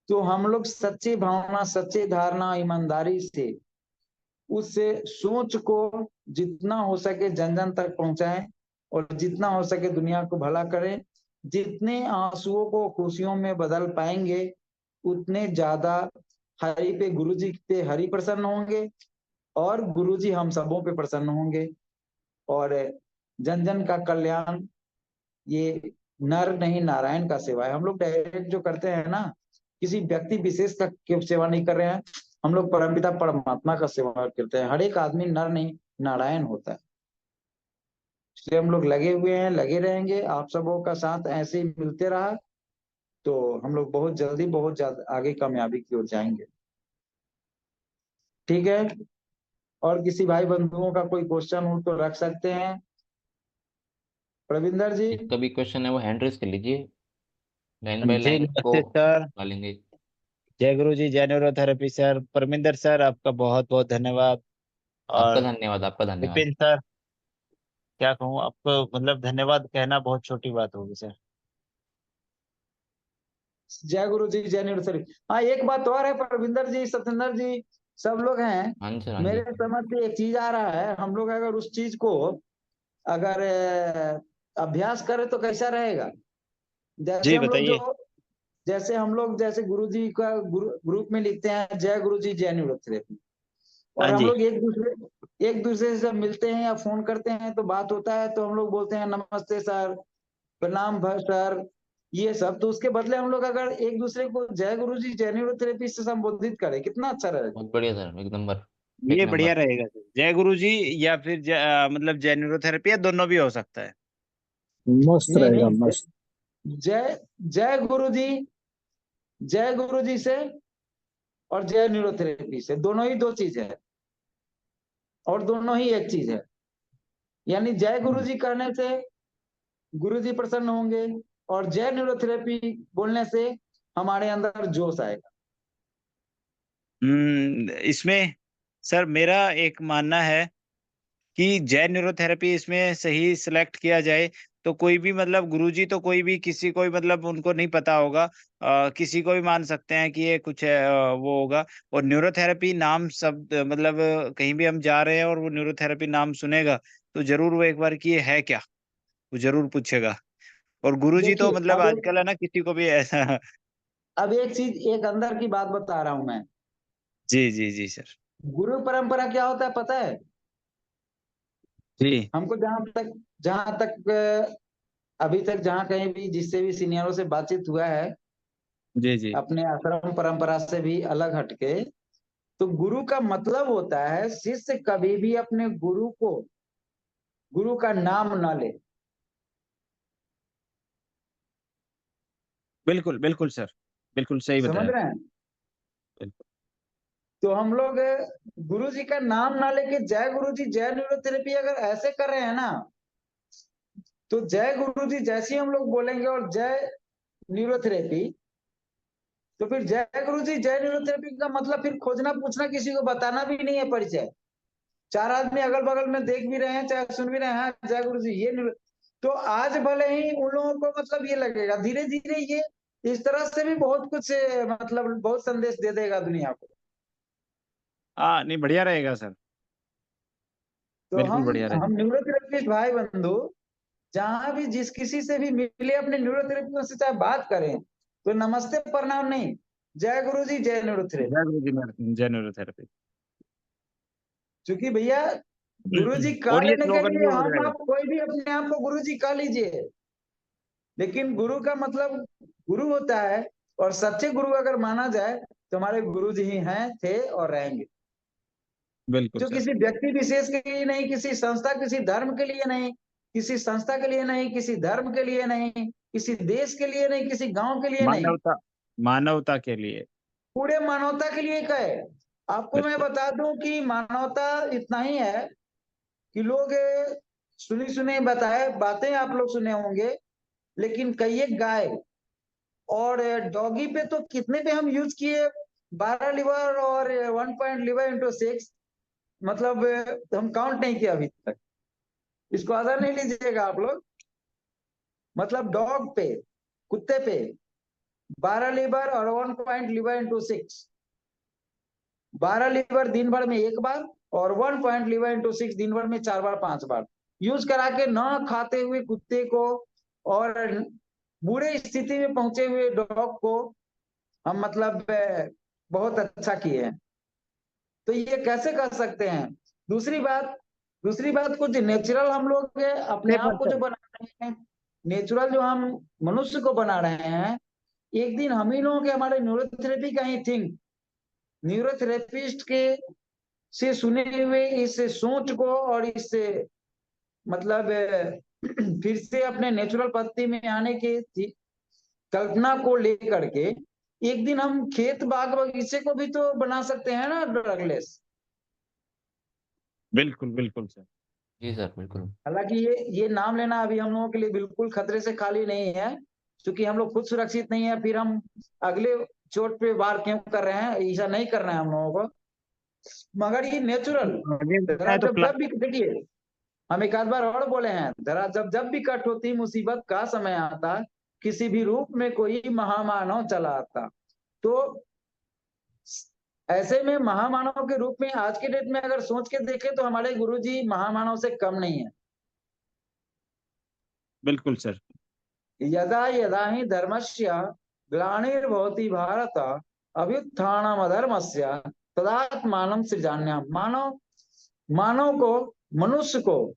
तो हम लोग सच्ची भावना, सच्ची धारणा, ईमानदारी से उस सोच को जितना हो सके जन जन तक पहुंचाएं। और जितना हो सके दुनिया को भला करें। जितने आंसुओं को खुशियों में बदल पाएंगे, उतने ज्यादा हरि पे, गुरुजी पे हरि प्रसन्न होंगे, और गुरुजी हम सबों पे प्रसन्न होंगे। और जन जन का कल्याण, ये नर नहीं नारायण का सेवा है। हम लोग डायरेक्ट जो करते हैं ना, किसी व्यक्ति विशेष का सेवा नहीं कर रहे हैं, हम लोग परमपिता परमात्मा का सेवा करते हैं। हर एक आदमी नर नहीं नारायण होता है। इसलिए हम लोग लगे हुए हैं, लगे रहेंगे। आप सबों का साथ ऐसे ही मिलते रहा तो हम लोग बहुत जल्दी बहुत ज्यादा आगे कामयाबी की ओर जाएंगे। ठीक है। और किसी भाई बंधुओं का कोई क्वेश्चन हो तो रख सकते हैं। प्रविंदर जी। जिसका भी क्वेश्चन है वो हैंड रेस कर लीजिए, लाइन बाय जी लाइन को नमस्ते सर। डालेंगे। जय गुरु जी, जय न्यूरोथेरेपी सर। परमिंदर सर, आपका बहुत बहुत धन्यवाद। आपका और धन्यवाद, आपका धन्यवाद। विपिन सर, क्या कहूँ आपको, मतलब धन्यवाद कहना बहुत छोटी बात होगी सर। जय गुरु जी, जय निरसरी। हाँ, एक बात और है, प्रविंदर जी, सत्येंद्र जी, सब लोग हैं। हाँ जी सर, हाँ जी। मेरे समझ से एक चीज आ रहा है, हम लोग अगर उस चीज को अगर अभ्यास करें तो कैसा रहेगा। जैसे जी हम लोग बताइए। जो जैसे हम लोग जैसे गुरु जी का ग्रुप में लिखते हैं, जय गुरु जी जय न्यूरोथेरेपी। हाँ और हम जी। लोग एक दूसरे से जब मिलते हैं या फोन करते हैं तो बात होता है, तो हम लोग बोलते हैं नमस्ते सर, प्रणाम सर, ये सब। तो उसके बदले हम लोग अगर एक दूसरे को जय गुरु जी जय न्यूरोथेरेपी से संबोधित करें, कितना अच्छा रहेगा। बहुत बढ़िया सर, एक नंबर। एक ये बढ़िया नंबर। रहेगा सर। जय गुरु जी, या फिर मतलब जय न्यूरोथेरेपी, या दोनों भी हो सकता है। मस्त नहीं रहेगा, नहीं, मस्त। जय जय गुरु जी, जय गुरु जी से और जय न्यूरोथेरेपी से, दोनों ही दो चीज है और दोनों ही एक चीज है। यानी जय गुरु जी कहने से गुरु जी प्रसन्न होंगे, और जय न्यूरोथेरेपी बोलने से हमारे अंदर जोश आएगा। इसमें सर मेरा एक मानना है कि जय न्यूरोथेरेपी इसमें सही सिलेक्ट किया जाए तो कोई भी, मतलब गुरुजी तो कोई भी किसी को भी, मतलब उनको नहीं पता होगा, किसी को भी मान सकते हैं कि ये कुछ है, वो होगा। और न्यूरोथेरेपी नाम शब्द, मतलब कहीं भी हम जा रहे हैं और वो न्यूरोथेरेपी नाम सुनेगा तो जरूर वो एक बार कि ये है क्या, वो जरूर पूछेगा। और गुरुजी तो देखिए, मतलब आजकल है ना, किसी को भी ऐसा। अब एक चीज, एक अंदर की बात बता रहा हूं मैं। जी जी जी सर। गुरु परंपरा क्या होता है पता है। जी हमको जहां तक अभी तक जहां कहीं भी जिससे भी सीनियरों से बातचीत हुआ है, जी जी। अपने आश्रम परंपरा से भी अलग हटके, तो गुरु का मतलब होता है शिष्य कभी भी अपने गुरु का नाम ना ले। बिल्कुल बिल्कुल सर, बिल्कुल सही समझ बताया। रहे हैं। बिल्कुल। तो हम लोग गुरु जी का नाम ना लेके जय गुरु जी जय न्यूरोथेरेपी अगर ऐसे कर रहे हैं ना, तो जय गुरु जी जैसे ही हम लोग बोलेंगे और जय न्यूरोथेरेपी, तो फिर जय गुरु जी जय न्यूरोथेरेपी का मतलब फिर खोजना पूछना किसी को बताना भी नहीं है परिचय। चार आदमी अगल बगल में देख भी रहे हैं, चाहे सुन भी रहे हैं, हाँ, जय गुरु जी ये तो आज भले ही उन लोगों को मतलब ये लगेगा, धीरे धीरे ये इस तरह से भी बहुत कुछ मतलब बहुत संदेश दे देगा दुनिया को। हाँ नहीं, बढ़िया रहेगा सर। तो बिल्कुल हम बढ़िया हम रहेगा। न्यूरोथेरेपिस्ट भाई बंधु जहां भी जिस किसी से भी मिले, अपने न्यूरोथेरेपी से चाहे बात करें, तो नमस्ते प्रणाम नहीं, जय गुरु जी जय न्यूरोथेरेपी। जय गुरु जी, जय न्यूरोथेरेपी। क्योंकि भैया गुरु जी कह और ये लेने के स्लोगन भी लिए हो हम जाएगा। आप कोई भी अपने आप को गुरु जी कह लीजिए, लेकिन गुरु का मतलब गुरु होता है। और सच्चे गुरु अगर माना जाए तो हमारे गुरु जी ही हैं, थे और रहेंगे। बिल्कुल जो सर। किसी व्यक्ति विशेष के लिए नहीं, किसी संस्था किसी धर्म के लिए नहीं, किसी संस्था के लिए नहीं, किसी धर्म के लिए नहीं, किसी देश के लिए नहीं, किसी गांव के लिए नहीं, मानवता, मानवता के लिए। पूरे मानवता के लिए कहे। आपको मैं बिल्कुल। बता दूं कि मानवता इतना ही है कि लोग सुनी सुने बताए बातें आप लोग सुने होंगे, लेकिन कई एक गाय और डॉगी पे तो कितने पे हम यूज किए, 12 लीवर और 1 पॉइंट लीवर इंटू 6, मतलब हम काउंट नहीं किया अभी तक। इसको आधा नहीं लीजिएगा आप लोग। मतलब डॉग पे, कुत्ते पे 12 लीवर और 1 पॉइंट लीवर इंटू 6, 12 लीवर दिन भर में एक बार, और 1 पॉइंट लीवर इंटू 6 दिन भर में 4 बार 5 बार। यूज करा के न खाते हुए कुत्ते को और बुरे स्थिति में पहुंचे हुए डॉग को हम मतलब बहुत अच्छा किए हैं। तो ये कैसे कर सकते हैं? दूसरी बात कुछ नेचुरल हम लोग अपने आप को जो बना रहे हैं, नेचुरल जो हम मनुष्य को बना रहे हैं, एक दिन हम ही लोगों के हमारे न्यूरोथेरेपी का ही थिंक न्यूरोथेरेपिस्ट के से सुने हुए इस सोच को और इस मतलब फिर से अपने नेचुरल पद्धति में आने की कल्पना को लेकर के एक दिन हम खेत बाग बगीचे को भी तो बना सकते हैं ना ड्रगलेस। बिल्कुल बिल्कुल सर। जी सर बिल्कुल। हालांकि ये नाम लेना अभी हम लोगों के लिए बिल्कुल खतरे से खाली नहीं है, क्योंकि हम लोग खुद सुरक्षित नहीं है, फिर हम अगले चोट पे वार क्यों कर रहे हैं? ऐसा नहीं करना है हम लोगों को। मगर ये नेचुरल आगे जरा बताएं तो जब भी देखिए, हम एक आध बार और बोले हैं, जरा जब भी कट होती मुसीबत का समय आता, किसी भी रूप में कोई महामानव चला आता, तो ऐसे में महामानव के रूप में आज के डेट में अगर सोच के देखें तो हमारे गुरुजी महामानव से कम नहीं है। बिल्कुल सर। यदा यदा ही धर्मस्य ग्लानिर्भवति भारत अभ्युत्थानमधर्मस्य तदात्मानं सृजाम्यहम्। मानव को, मनुष्य को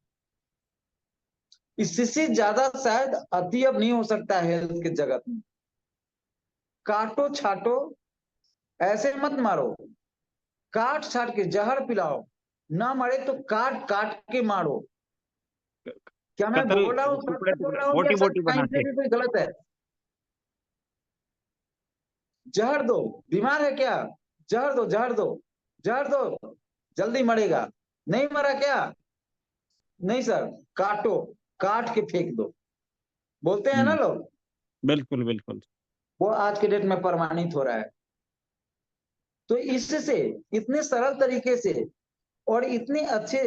इससे ज्यादा शायद अति अब नहीं हो सकता है हेल्थ के जगत में। काटो छाटो, ऐसे मत मारो, काट छाट के जहर पिलाओ, ना मरे तो काट काट के मारो। क्या मैं कत्ल बोल रहा हूँ टुकड़े बोल टुकड़े रहा हूँ बोटी कि बोटी बना कहीं से के। भी कोई गलत है? जहर दो, बीमार है क्या? जहर दो, जहर दो, जहर दो, जल्दी मरेगा। नहीं मरा क्या? नहीं सर, काटो, काट के फेंक दो, बोलते हैं ना लोग। बिल्कुल बिल्कुल। वो आज के डेट में प्रमाणित हो रहा है। तो इससे इतने सरल तरीके से और इतने अच्छे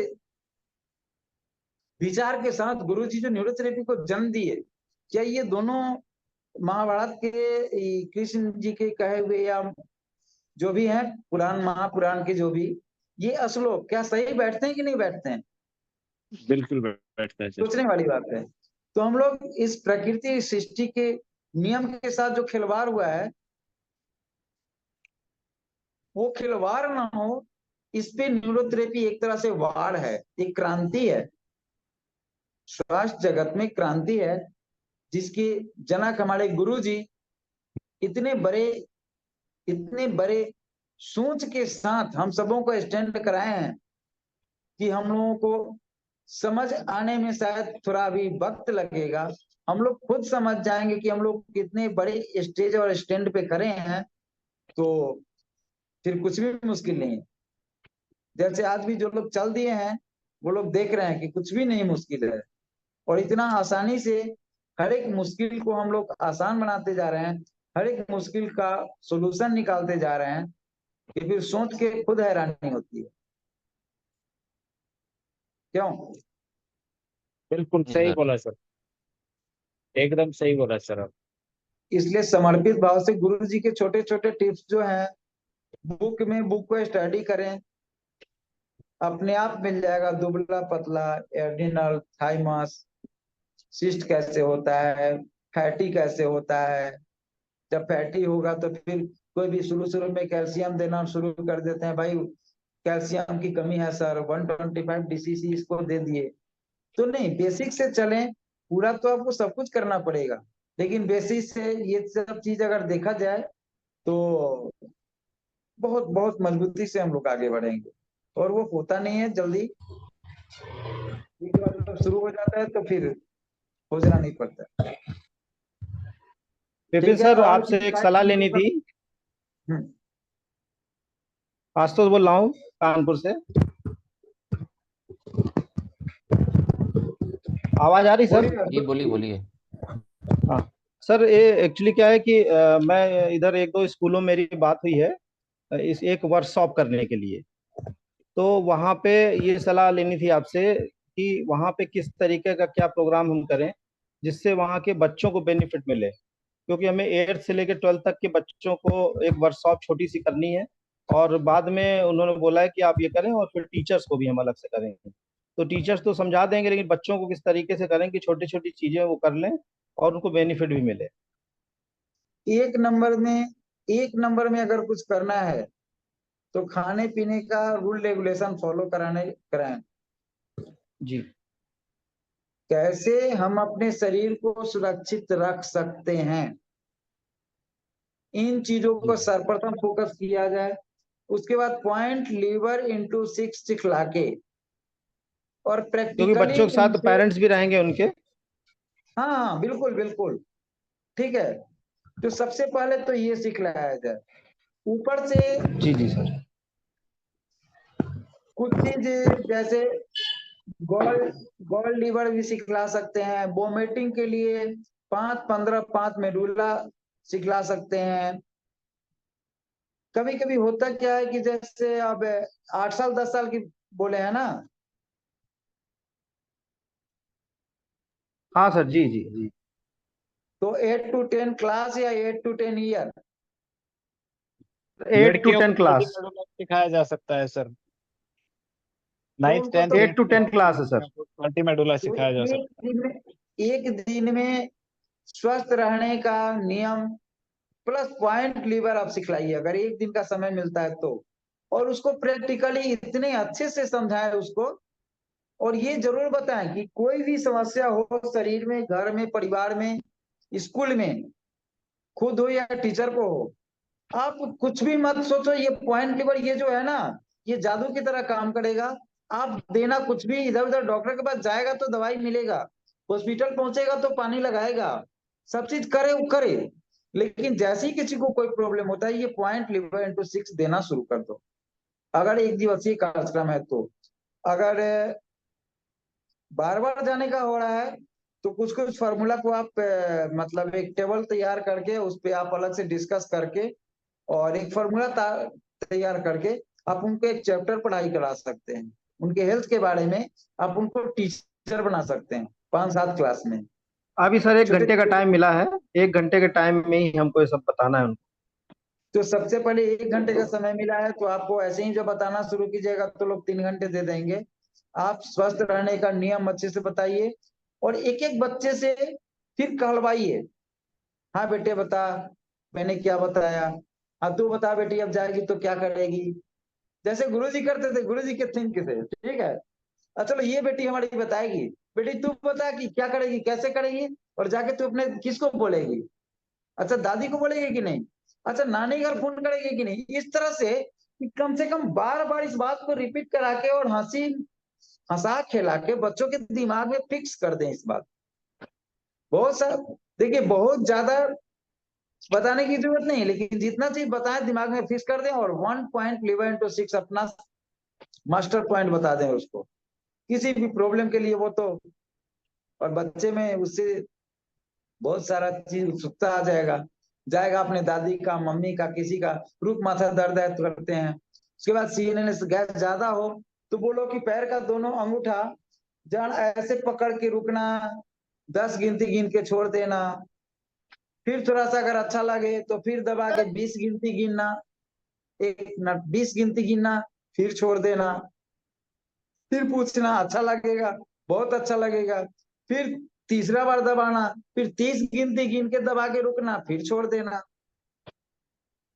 विचार के साथ गुरुजी जो न्यूरोथेरेपी को जन्म दिए, क्या ये दोनों महाभारत के कृष्ण जी के कहे हुए या जो भी हैं पुराण महापुराण के जो भी ये श्लोक क्या सही बैठते हैं कि नहीं बैठते हैं? बिल्कुल बैठता है सर। सोचने वाली बात है। तो हम लोग इस प्रकृति सृष्टि के नियम के साथ जो खिलवाड़ हुआ है, वो खिलवाड़ ना हो, इस पे न्यूरोथेरेपी एक तरह से वार है, एक क्रांति है, स्वास्थ्य जगत में क्रांति है, जिसके जनक हमारे गुरुजी इतने बड़े सोच के साथ हम सबों को स्टैंड कराए हैं कि हम लोगों को समझ आने में शायद थोड़ा अभी वक्त लगेगा। हम लोग खुद समझ जाएंगे कि हम लोग कितने बड़े स्टेज और स्टैंड पे खड़े हैं, तो फिर कुछ भी मुश्किल नहीं है। जैसे आज भी जो लोग चल दिए हैं वो लोग देख रहे हैं कि कुछ भी नहीं मुश्किल है, और इतना आसानी से हर एक मुश्किल को हम लोग आसान बनाते जा रहे हैं, हर एक मुश्किल का सोल्यूशन निकालते जा रहे हैं कि फिर सोच के खुद हैरानी होती है। क्यों? बिल्कुल जी सही सर। बोला सर, एकदम सही बोला सर आप। इसलिए समर्पित भाव से गुरु जी के छोटे छोटे टिप्स जो हैं बुक को स्टडी करें, अपने आप मिल जाएगा। दुबला पतला, एडिनल, थाइमस, सिस्ट कैसे होता है, फैटी कैसे होता है। जब फैटी होगा तो फिर कोई भी शुरू शुरू में कैल्शियम देना शुरू कर देते हैं, भाई कैल्शियम की कमी है सर, 125 डीसीसी इसको दे दिए। तो नहीं, बेसिक से चलें। पूरा तो आपको सब कुछ करना पड़ेगा, लेकिन बेसिक से ये सब चीज अगर देखा जाए तो बहुत बहुत मजबूती से हम लोग आगे बढ़ेंगे। और वो होता नहीं है जल्दी, एक बार जब शुरू हो जाता है तो फिर खोजना नहीं पड़ता। विपिन ठीक है, सर, और आपसे किसी एक बात सलाह की लेनी थी। हम्म, आशुतोष बोल रहा हूँ कानपुर से। आवाज आ रही सर? बोलिए। जी बोलिए बोलिए। हाँ सर, ये एक्चुअली क्या है कि मैं इधर एक दो स्कूलों में मेरी बात हुई है इस एक वर्कशॉप करने के लिए। तो वहाँ पे ये सलाह लेनी थी आपसे कि वहाँ पे किस तरीके का क्या प्रोग्राम हम करें जिससे वहाँ के बच्चों को बेनिफिट मिले, क्योंकि हमें 8th से लेकर 12th तक के बच्चों को एक वर्कशॉप छोटी सी करनी है। और बाद में उन्होंने बोला है कि आप ये करें और फिर टीचर्स को भी हम अलग से करेंगे। तो टीचर्स तो समझा देंगे, लेकिन बच्चों को किस तरीके से करें कि छोटी छोटी चीजें वो कर लें और उनको बेनिफिट भी मिले। एक नंबर में अगर कुछ करना है तो खाने पीने का रूल रेगुलेशन फॉलो कराएं। जी कैसे हम अपने शरीर को सुरक्षित रख सकते हैं, इन चीजों जी को सर्वप्रथम फोकस किया जाए। उसके बाद पॉइंट लीवर इंटू सिक्स सिखला के और क्योंकि प्रैक्टिकली बच्चों के साथ उनसे, पेरेंट्स भी रहेंगे उनके। हाँ हाँ बिल्कुल बिल्कुल, ठीक है। तो सबसे पहले तो ये सिखलाया जाए, ऊपर से जी जी सर। कुछ चीज जैसे गोल्ड गोल्ड लीवर भी सिखला सकते हैं, वोमिटिंग के लिए 5-15-5 मेडुला सिखला सकते हैं। कभी कभी होता क्या है कि जैसे अब 8 साल 10 साल की बोले हैं ना, हाँ सर, जी जी जी। तो 8 to 10 क्लास या 8 to 10 ईयर, 8 to 10 लड़कियों को क्लास। मल्टीमेडुलर सिखाया जा सकता है सर। तो 9th उनको 10th तो 8 to 10 क्लास है सर। मल्टीमेडुलर तो सिखाया जा एक सकता दिन में एक दिन में स्वस्थ रहने का नियम प्लस पॉइंट लीवर आप सिखलाइए अगर एक दिन का समय मिलता है तो, और उसको प्रैक्टिकली इतने अच्छे से समझाएं उसको। और ये जरूर बताएं कि कोई भी समस्या हो शरीर में, घर में, परिवार में, स्कूल में, खुद हो या टीचर को हो, आप कुछ भी मत सोचो। ये पॉइंट लीवर ये जो है ना, ये जादू की तरह काम करेगा। आप देना कुछ भी, इधर उधर डॉक्टर के पास जाएगा तो दवाई मिलेगा, हॉस्पिटल पहुंचेगा तो पानी लगाएगा, सब चीज करे वो करे, लेकिन जैसे ही किसी को कोई प्रॉब्लम होता है ये पॉइंट लीवर इंटू सिक्स देना शुरू कर दो। अगर एक दिवसीय कार्यक्रम है तो, अगर बार बार जाने का हो रहा है तो कुछ कुछ फार्मूला को आप मतलब एक टेबल तैयार करके उस पे आप अलग से डिस्कस करके और एक फार्मूला तैयार करके आप उनको एक चैप्टर पढ़ाई करा सकते हैं। उनके हेल्थ के बारे में आप उनको टीचर बना सकते हैं 5-7 क्लास में। अभी सर 1 घंटे का छोटे, टाइम मिला है, 1 घंटे के टाइम में ही हमको ये सब बताना है उनको। तो सबसे पहले 1 घंटे का समय मिला है तो आपको ऐसे ही जब बताना शुरू कीजिएगा तो लोग 3 घंटे दे देंगे। आप स्वस्थ रहने का नियम अच्छे से बताइए और एक एक बच्चे से फिर कहलवाइए, हाँ बेटे बता मैंने क्या बताया, हाँ तू बता बेटी अब जाएगी तो क्या करेगी, जैसे गुरुजी करते थे, गुरुजी के थिंक थे, ठीक है। अच्छा चलो ये बेटी हमारी बताएगी, बेटी तू बता कि क्या करेगी कैसे करेगी, और जाके तू अपने किसको बोलेगी, अच्छा दादी को बोलेगी कि नहीं, अच्छा नानी घर फोन करेगी कि नहीं, इस तरह से कम से कम बार बार इस बात को रिपीट करा के और हंसा खेला के बच्चों के दिमाग में फिक्स कर दें इस बात। बहुत सा देखिए, बहुत ज्यादा बताने की जरूरत नहीं है, लेकिन जितना चीज बताएं दिमाग में फिक्स कर दें और 1.11 into 6 अपना मास्टर पॉइंट बता दें उसको किसी भी प्रॉब्लम के लिए वो तो, और बच्चे में उससे बहुत सारा चीज उत्सुकता आ जाएगा, जाएगा अपने दादी का, मम्मी का, किसी का रुक माथा दर्द है तो करते हैं। उसके बाद सीने से गैस ज्यादा हो तो बोलो कि पैर का दोनों अंगूठा जान ऐसे पकड़ के रुकना, 10 गिनती गिन के छोड़ देना, फिर थोड़ा सा अगर अच्छा लगे तो फिर दबा के 20 गिनती गिनना, एक मिनट 20 गिनती गिनना, फिर छोड़ देना, फिर पूछना अच्छा लगेगा, बहुत अच्छा लगेगा, फिर तीसरा बार दबाना, फिर 30 गिनती गिन के दबा के रुकना, फिर छोड़ देना।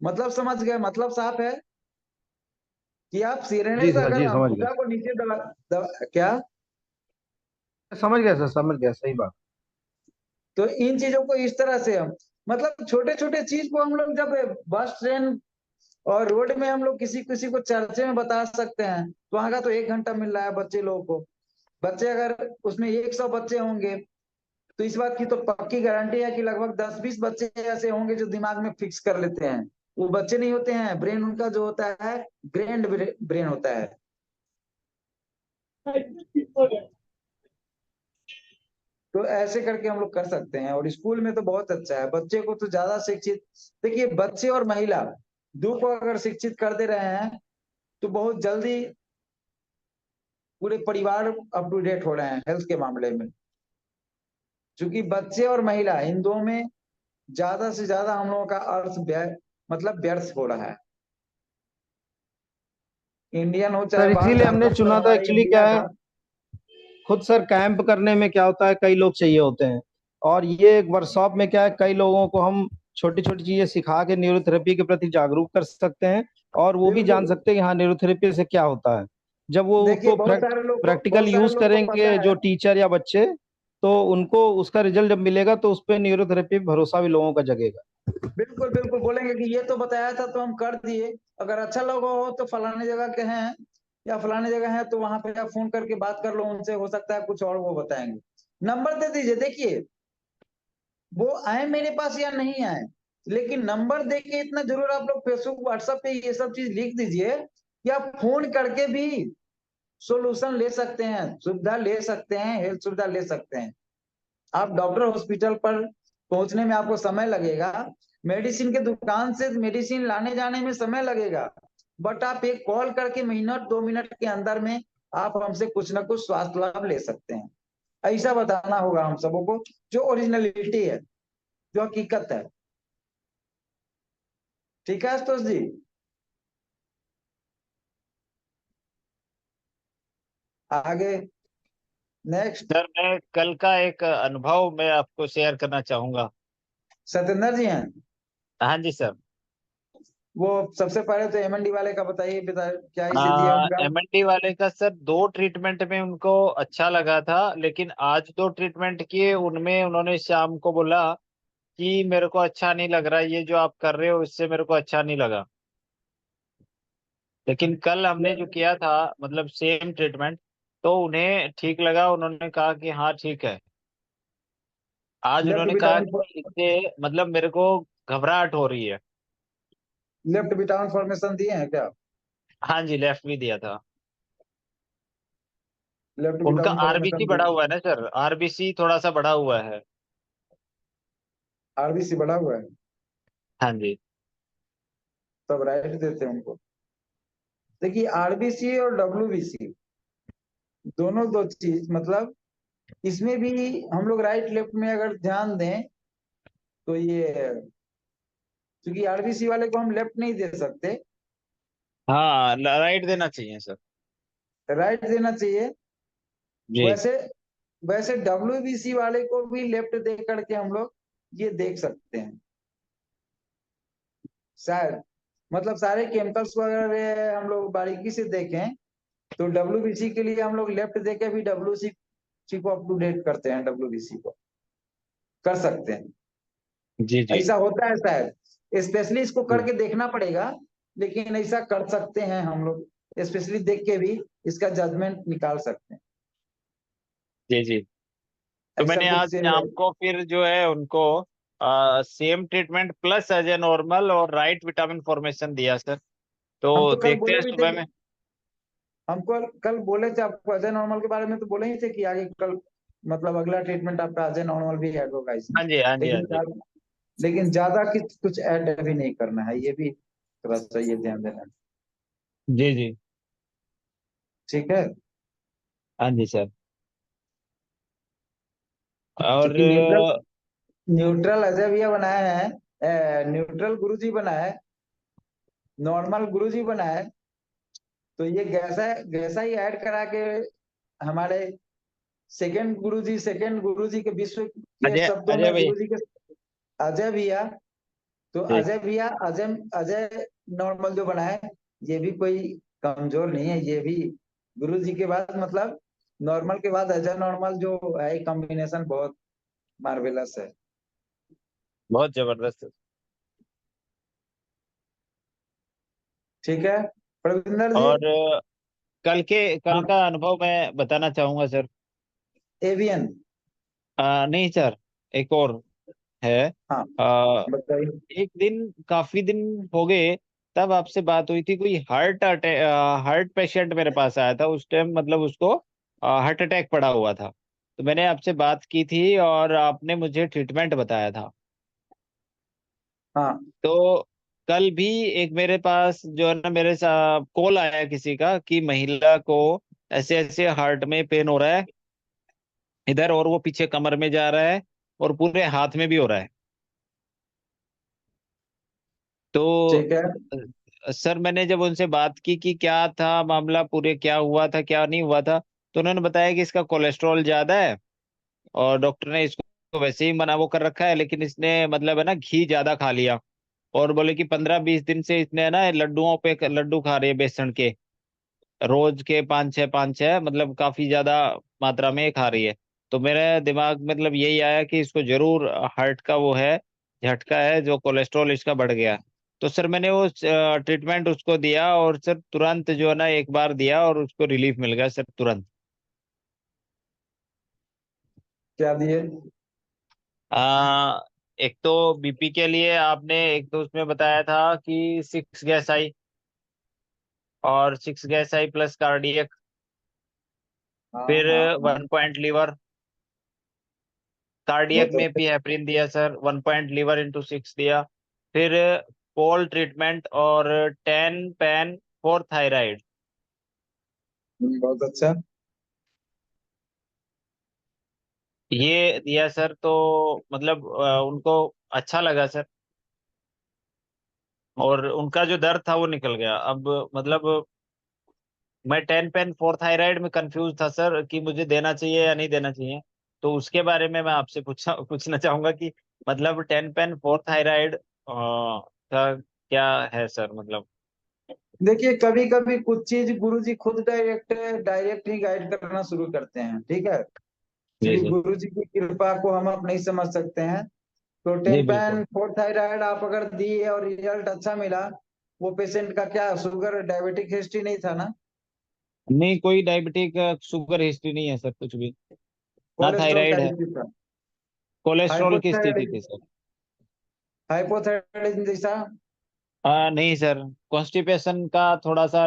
मतलब समझ गए, मतलब साफ है कि आप सिरने जी से सर, अगर जी समझ गया। अंगूठा को नीचे क्या, समझ गया सर, समझ गया, सही बात। तो इन चीजों को इस तरह से हम मतलब छोटे छोटे चीज को हम लोग जब बस ट्रेन और रोड में हम लोग किसी किसी को चर्चे में बता सकते हैं तो वहां का तो 1 घंटा मिल रहा है बच्चे लोगों को। बच्चे अगर उसमें 100 बच्चे होंगे तो इस बात की तो पक्की गारंटी है कि लगभग 10-20 बच्चे ऐसे होंगे जो दिमाग में फिक्स कर लेते हैं। वो बच्चे नहीं होते हैं, ब्रेन उनका जो होता है ग्रैंड ब्रेन होता है। तो ऐसे करके हम लोग कर सकते हैं और स्कूल में तो बहुत अच्छा है, बच्चे को तो ज्यादा शिक्षित, देखिए बच्चे और महिला दो को अगर शिक्षित कर दे रहे हैं तो बहुत जल्दी पूरे परिवार अप टू डेट हो रहे हैं हेल्थ के मामले में। क्योंकि बच्चे और महिला इन दो में ज्यादा से ज्यादा हम लोगों का अर्थ मतलब व्यर्थ हो रहा है। इंडियन हो चाहे सर बाहर इसीलिए का, हमने मतलब चुना था हमारे एक्चुअली, इंडिया क्या है का। खुद सर कैंप करने में क्या होता है, कई लोग चाहिए होते हैं, और ये एक वर्कशॉप में क्या है, कई लोगों को हम छोटी छोटी चीजें सिखा के न्यूरोथेरेपी के प्रति जागरूक कर सकते हैं, और वो भी जान बिल्कुल। सकते हैं कि हाँ न्यूरोथेरेपी से क्या होता है। जब वो देखिए उसको प्रैक्टिकल बहुत सारे यूज लोग को करेंगे पता जो है। टीचर या बच्चे, तो उनको उसका रिजल्ट जब मिलेगा तो उस पर न्यूरोथेरेपी पे भरोसा भी लोगों का जगेगा। बिल्कुल बिल्कुल बोलेंगे कि ये तो बताया था तो हम कर दिए, अगर अच्छा लगा हो तो फलाने जगह के हैं या फलाने जगह है तो वहां पे आप फोन करके बात कर लो उनसे, हो सकता है कुछ और वो बताएंगे। नंबर दे दीजिए। देखिए वो आए मेरे पास या नहीं आए, लेकिन नंबर दे के इतना जरूर आप लोग फेसबुक व्हाट्सएप पे ये सब चीज लिख दीजिए कि आप फोन करके भी सोल्यूशन ले सकते हैं, सुविधा ले सकते हैं, हेल्थ सुविधा ले सकते हैं। आप डॉक्टर हॉस्पिटल पर पहुंचने में आपको समय लगेगा, मेडिसिन के दुकान से मेडिसिन लाने जाने में समय लगेगा, बट आप एक कॉल करके मिनट 2 मिनट के अंदर में आप हमसे कुछ ना कुछ स्वास्थ्य लाभ ले सकते हैं। ऐसा बताना होगा हम सबों को, जो ओरिजिनलिटी है, जो हकीकत है। ठीक है आशुतोष जी? आगे नेक्स्ट सर मैं कल का एक अनुभव मैं आपको शेयर करना चाहूंगा। सत्येंद्र जी हैं। हाँ जी सर। वो सबसे पहले तो एमएनडी वाले का बताइए, क्या स्थिति है उनका? एमएनडी वाले का सर 2 ट्रीटमेंट में उनको अच्छा लगा था, लेकिन आज 2 ट्रीटमेंट किए उनमें उन्होंने शाम को बोला कि मेरे को अच्छा नहीं लग रहा, ये जो आप कर रहे हो इससे मेरे को अच्छा नहीं लगा। लेकिन कल हमने जो किया था मतलब सेम ट्रीटमेंट, तो उन्हें ठीक लगा, उन्होंने कहा कि हाँ ठीक है। आज लेफ्ट उन्होंने कहा बिटाउन, कि इससे मतलब मेरे को घबराहट हो रही है। लेफ्ट बिटाउन फॉर्मेशन दिए हैं क्या? हाँ जी, लेफ्ट भी दिया था। लेफ्ट उनका बिटाउन आरबीसी फॉर्मेशन बढ़ा दिए। हुआ है ना सर, आरबीसी थोड़ा सा बढ़ा हुआ है। आरबीसी बढ़ा हुआ है, हाँ जी। तब राइट देते हैं उनको। देखिए आरबीसी और डब्ल्यूबीसी दोनों दो चीज, मतलब इसमें भी हम लोग राइट लेफ्ट में अगर ध्यान दें तो ये, क्योंकि आरबीसी वाले को हम लेफ्ट नहीं दे सकते, हाँ राइट देना चाहिए सर। राइट देना चाहिए। जी वैसे वैसे डब्ल्यूबीसी वाले को भी लेफ्ट दे करके हम लोग ये देख सकते हैं शायद। मतलब सारे केमिकल्स को अगर हम लोग बारीकी से देखें तो डब्ल्यूबीसी के लिए हम लोग लेफ्ट दे के भी डब्ल्यूसी को अप टू डेट करते हैं, डब्ल्यूबीसी को कर सकते हैं। जी जी ऐसा होता है शायद, स्पेशली इसको जी करके देखना पड़ेगा, लेकिन ऐसा कर सकते हैं हम लोग, स्पेशली देख के भी इसका जजमेंट निकाल सकते हैं। जी जी। तो ऐसा मैंने आज कुछ शाम को फिर जो है उनको same treatment plus as a normal और राइट विटामिन फॉर्मेशन दिया सर। हम तो तो कल देखते बोले हैं भी थे सुबह कि में। हमको कल बोले थे आपको अजय नॉर्मल के बारे में, तो बोले ही थे कि आगे कल मतलब अगला ट्रीटमेंट आपका अजय नॉर्मल भी ऐड होगा इसमें। हाँ जी हाँ जी हाँ लेकिन जी। लेकिन ज्यादा कुछ ऐड भी नहीं करना है, ये भी थोड़ा सा ये ध्यान देना है। जी जी। ठीक है, हाँ जी सर। और क्योंकि न्यूट्रल न्यूट्रल अजय भैया बनाए हैं, न्यूट्रल गुरुजी बनाए है, नॉर्मल गुरुजी बनाए है, तो ये गैसा गैसा ही ऐड करा के हमारे सेकंड गुरुजी के विश्व के अजय शब्दों में अजय भाई। गुरुजी के अजय भैया, तो ठीक। अजय भैया अजय अजय नॉर्मल जो बनाए, ये भी कोई कमजोर नहीं है, ये भी गुरु जी के बाद मतलब नॉर्मल के बाद अजय नॉर्मल जो है कॉम्बिनेशन बहुत मार्वेलस है। बहुत जबरदस्त। ठीक है प्रविंदर जी। और कल हाँ, का अनुभव मैं बताना चाहूंगा सर। एवियन। नहीं सर, एक और है। हाँ आ, बताइए। एक दिन काफी दिन हो गए, तब आपसे बात हुई थी, कोई हार्ट पेशेंट मेरे पास आया था उस टाइम, मतलब उसको हार्ट अटैक पड़ा हुआ था। तो मैंने आपसे बात की थी और आपने मुझे ट्रीटमेंट बताया था। हाँ तो कल भी एक मेरे पास जो है ना, मेरे साथ कॉल आया किसी का कि महिला को ऐसे ऐसे हार्ट में पेन हो रहा है इधर, और वो पीछे कमर में जा रहा है और पूरे हाथ में भी हो रहा है। तो ठीक है। सर मैंने जब उनसे बात की कि क्या था मामला, पूरे क्या हुआ था क्या नहीं हुआ था, तो उन्होंने बताया कि इसका कोलेस्ट्रॉल ज्यादा है, और डॉक्टर ने इसको वैसे ही मना वो कर रखा है, लेकिन इसने मतलब है ना घी ज्यादा खा लिया, और बोले कि 15-20 दिन से इसने ना लड्डुओं पे लड्डू खा रही है बेसन के, रोज के 5-6 मतलब काफी ज्यादा मात्रा में खा रही है। तो मेरे दिमाग में मतलब यही आया कि इसको जरूर हार्ट का वो है, झटका है, जो कोलेस्ट्रॉल इसका बढ़ गया। तो सर मैंने वो ट्रीटमेंट उसको दिया, और सर तुरंत जो है ना एक बार दिया और उसको रिलीफ मिल गया सर तुरंत। क्या दिए? आ, एक तो बीपी के लिए आपने एक तो उसमें बताया था कि 6 गैस आई, और 6 गैस आई प्लस कार्डियक, हाँ फिर हाँ हाँ। 1 पॉइंट लीवर, कार्डियक बहुत में अच्छा। एपिनेफ्रिन दिया सर, 1 पॉइंट लीवर × 6 दिया। फिर पोल ट्रीटमेंट और 10 पेन फॉर थायराइड। बहुत अच्छा। ये दिया सर, तो मतलब उनको अच्छा लगा सर, और उनका जो दर्द था वो निकल गया। अब मतलब मैं 10 पेन फॉर थायराइड में कंफ्यूज था सर कि मुझे देना चाहिए या नहीं देना चाहिए। तो उसके बारे में मैं आपसे पूछना चाहूंगा कि मतलब 10 पेन फॉर थायराइड का क्या है सर मतलब। देखिए, कभी कभी कुछ चीज गुरुजी खुद डायरेक्ट ही गाइड करना शुरू करते हैं, ठीक है। जी श्री जी। गुरु जी की कृपा को हम अब नहीं समझ सकते हैं। तो जी 10 पेन बिल्कुल। फॉर थायराइड आप अगर दिए और रिजल्ट अच्छा मिला, वो पेशेंट का क्या शुगर डायबिटिक हिस्ट्री नहीं था ना? नहीं, कोई डायबिटिक शुगर हिस्ट्री नहीं है सर, कुछ भी। ना कोलेस्ट्रॉल का थायराइड है। हिस्ट्री था? कोलेस्ट्रॉल की स्थिति थी हाइपोथायराइड, सर। हाइपोथायराइडिज्म जैसा? नहीं सर, कॉन्स्टिपेशन का थोड़ा सा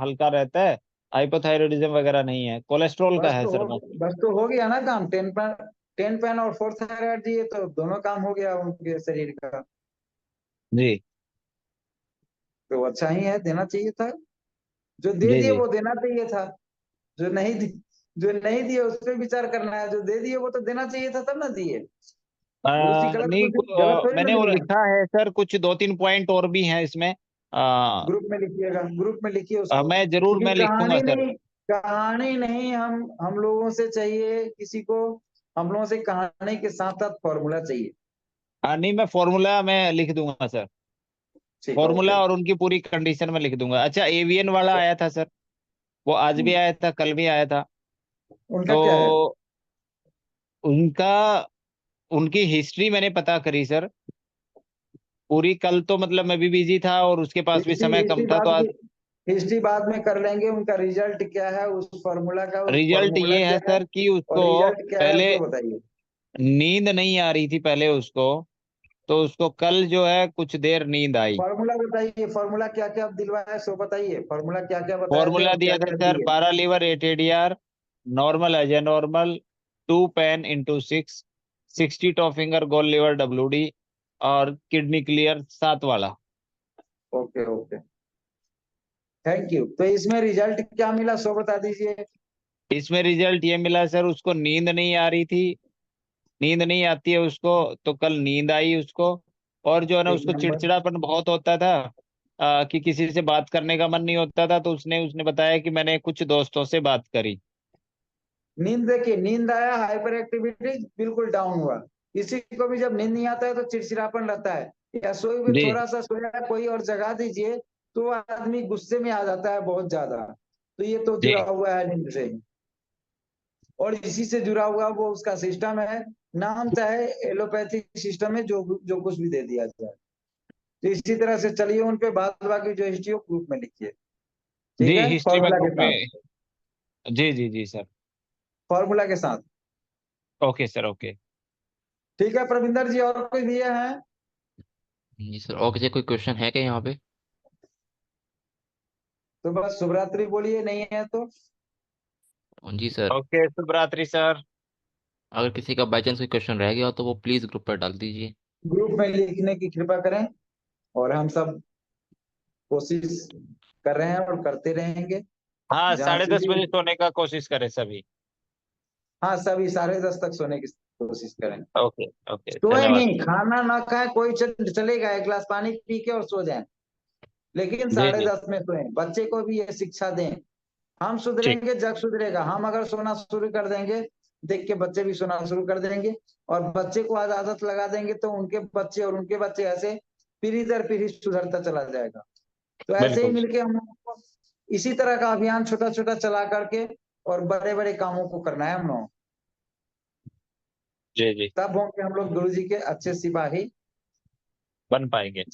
हल्का रहता है। हाइपोथायरॉयडिज्म वगैरह नहीं है, कोलेस्ट्रॉल का बस है तो सर हो मस्त। बस तो हो गया ना काम। 10 पेन और 4 थायराइड दिए तो दोनों काम हो गया उनके शरीर का। जी तो अच्छा ही है, देना चाहिए था। जो दे जी दिए जी। वो देना चाहिए था। जो नहीं दी जो नहीं दिए उस पर विचार करना है। जो दे दिए वो तो देना चाहिए था, तब ना दिए। गुरु जी गलत नहीं, गलत थोड़ी ना मैंने वो लिख रहे हैं। लिखा है सर, कुछ 2-3 पॉइंट और भी हैं इसमें। ग्रुप में लिखिएगा, ग्रुप में लिखिए उसको। क्योंकि मैं लिखूंगा कहानी सर। नहीं, कहानी नहीं, हम लोगों से चाहिए किसी को। हम लोगों से कहानी के साथ साथ फॉर्मूला चाहिए। नहीं, मैं फॉर्मूला मैं लिख दूंगा सर। ठीक है, फॉर्मूला ओके। और उनकी पूरी कंडीशन में लिख दूंगा। अच्छा, एवियन वाला आया था सर, वो आज भी आया था, कल भी आया था। उनका क्या है? तो उनका उनकी हिस्ट्री मैंने पता करी सर पूरी। कल तो मतलब मैं भी बिजी था और उसके पास भी हिस्ट्री समय हिस्ट्री कम था, तो बाद आज की हिस्ट्री बाद में कर लेंगे। उनका रिजल्ट क्या है उस फॉर्मूला का? उस रिजल्ट फॉर्मूला ये है क्या है सर कि और उसको रिजल्ट क्या है, पहले उसको बताइए। नींद नहीं आ रही थी पहले उसको, तो उसको कल जो है कुछ देर नींद आई। फॉर्मूला बताइए, फॉर्मूला क्या क्या दिलवाया सो बताइए। फॉर्मूला क्या क्या बताए थे फॉर्मूला और क्या दिया था क्या सर, दिए? 12 liver 8 ADR, normal edge a normal, 2 pen × 6, 60 टॉफिंगर गोल लीवर WD, और किडनी क्लियर 7 वाला। Okay okay, thank you. तो इसमें रिजल्ट क्या मिला सो बता दीजिए। इसमें रिजल्ट ये मिला सर, उसको नींद नहीं आ रही थी, नींद नहीं आती है उसको, तो कल नींद आई उसको। और जो है ना एक उसको नंबर। चिड़चिड़ापन बहुत होता था, कि किसी से बात करने का मन नहीं होता था। तो उसने उसने बताया कि मैंने कुछ दोस्तों से बात करी। नींद देखिए, नींद आया, हाइपर एक्टिविटी बिल्कुल डाउन हुआ। किसी को भी जब नींद नहीं आता है तो चिड़चिड़ापन रहता है। या सोए हुए जी थोड़ा सा सोया कोई और जगा दीजिए तो आदमी गुस्से में आ जाता है बहुत ज्यादा। तो ये तो जुड़ा जी हुआ है नींद से। और इसी से जुड़ा हुआ वो उसका सिस्टम है। नाम चाहे एलोपैथिक सिस्टम है, जो कुछ भी दे दिया जाए। तो इसी तरह से चलिए उन पे, बाद बाकी जो हिस्ट्री हो ग्रुप में लिखिए। जी। ठीक है, हिस्ट्री में फॉर्मूला के ग्रुप में। साथ। जी जी जी सर। फॉर्मूला के साथ। Okay sir, okay. ठीक है प्रविंदर जी, और कोई दिए हैं? जी सर, और किसी कोई क्वेश्चन है क्या यहाँ पे? तो बस शुभरात्रि बोलिए, नहीं है तो। जी सर। ओके, शुभ रात्रि सर। अगर किसी का बाई चांस कोई क्वेश्चन रह गया हो तो वो प्लीज़ ग्रुप पर डाल दीजिए। ग्रुप में लिखने की कृपा करें। और हम सब कोशिश कर रहे हैं और करते रहेंगे। हाँ, जहाँ 10:30 बजे सीधी, सोने का कोशिश करें सभी। हाँ सभी 10:30 तक सोने की कोशिश करें। ओके ओके, सोए धन्यवाद नहीं, सर। खाना ना खाए कोई चलेगा, एक गिलास पानी पी के और सो जाए। लेकिन जी साढ़े जी। दस में सोए। बच्चे को भी ये शिक्षा दें हम सुधरेंगे जग सुधरेगा। हम अगर सोना शुरू कर देंगे, देख के बच्चे भी सोना शुरू कर देंगे, और बच्चे को आज आदत लगा देंगे तो उनके बच्चे और उनके बच्चे ऐसे पीढ़ी दर पीढ़ी सुधरता चला जाएगा। तो ऐसे ही बिल्कुल। मिलके हम लोगों को इसी तरह का अभियान छोटा छोटा चला करके और बड़े बड़े कामों को करना है हम लोग। जी जी, तब होंगे हम लोग गुरु जी के अच्छे सिपाही। बन पाएंगे।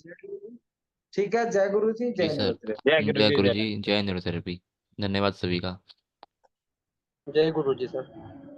ठीक है, जय गुरु जी, जी जय सर। निरुद्र। जय गुरु जी, जय न्यूरोथेरेपी। धन्यवाद सभी का। जय गुरु जी सर।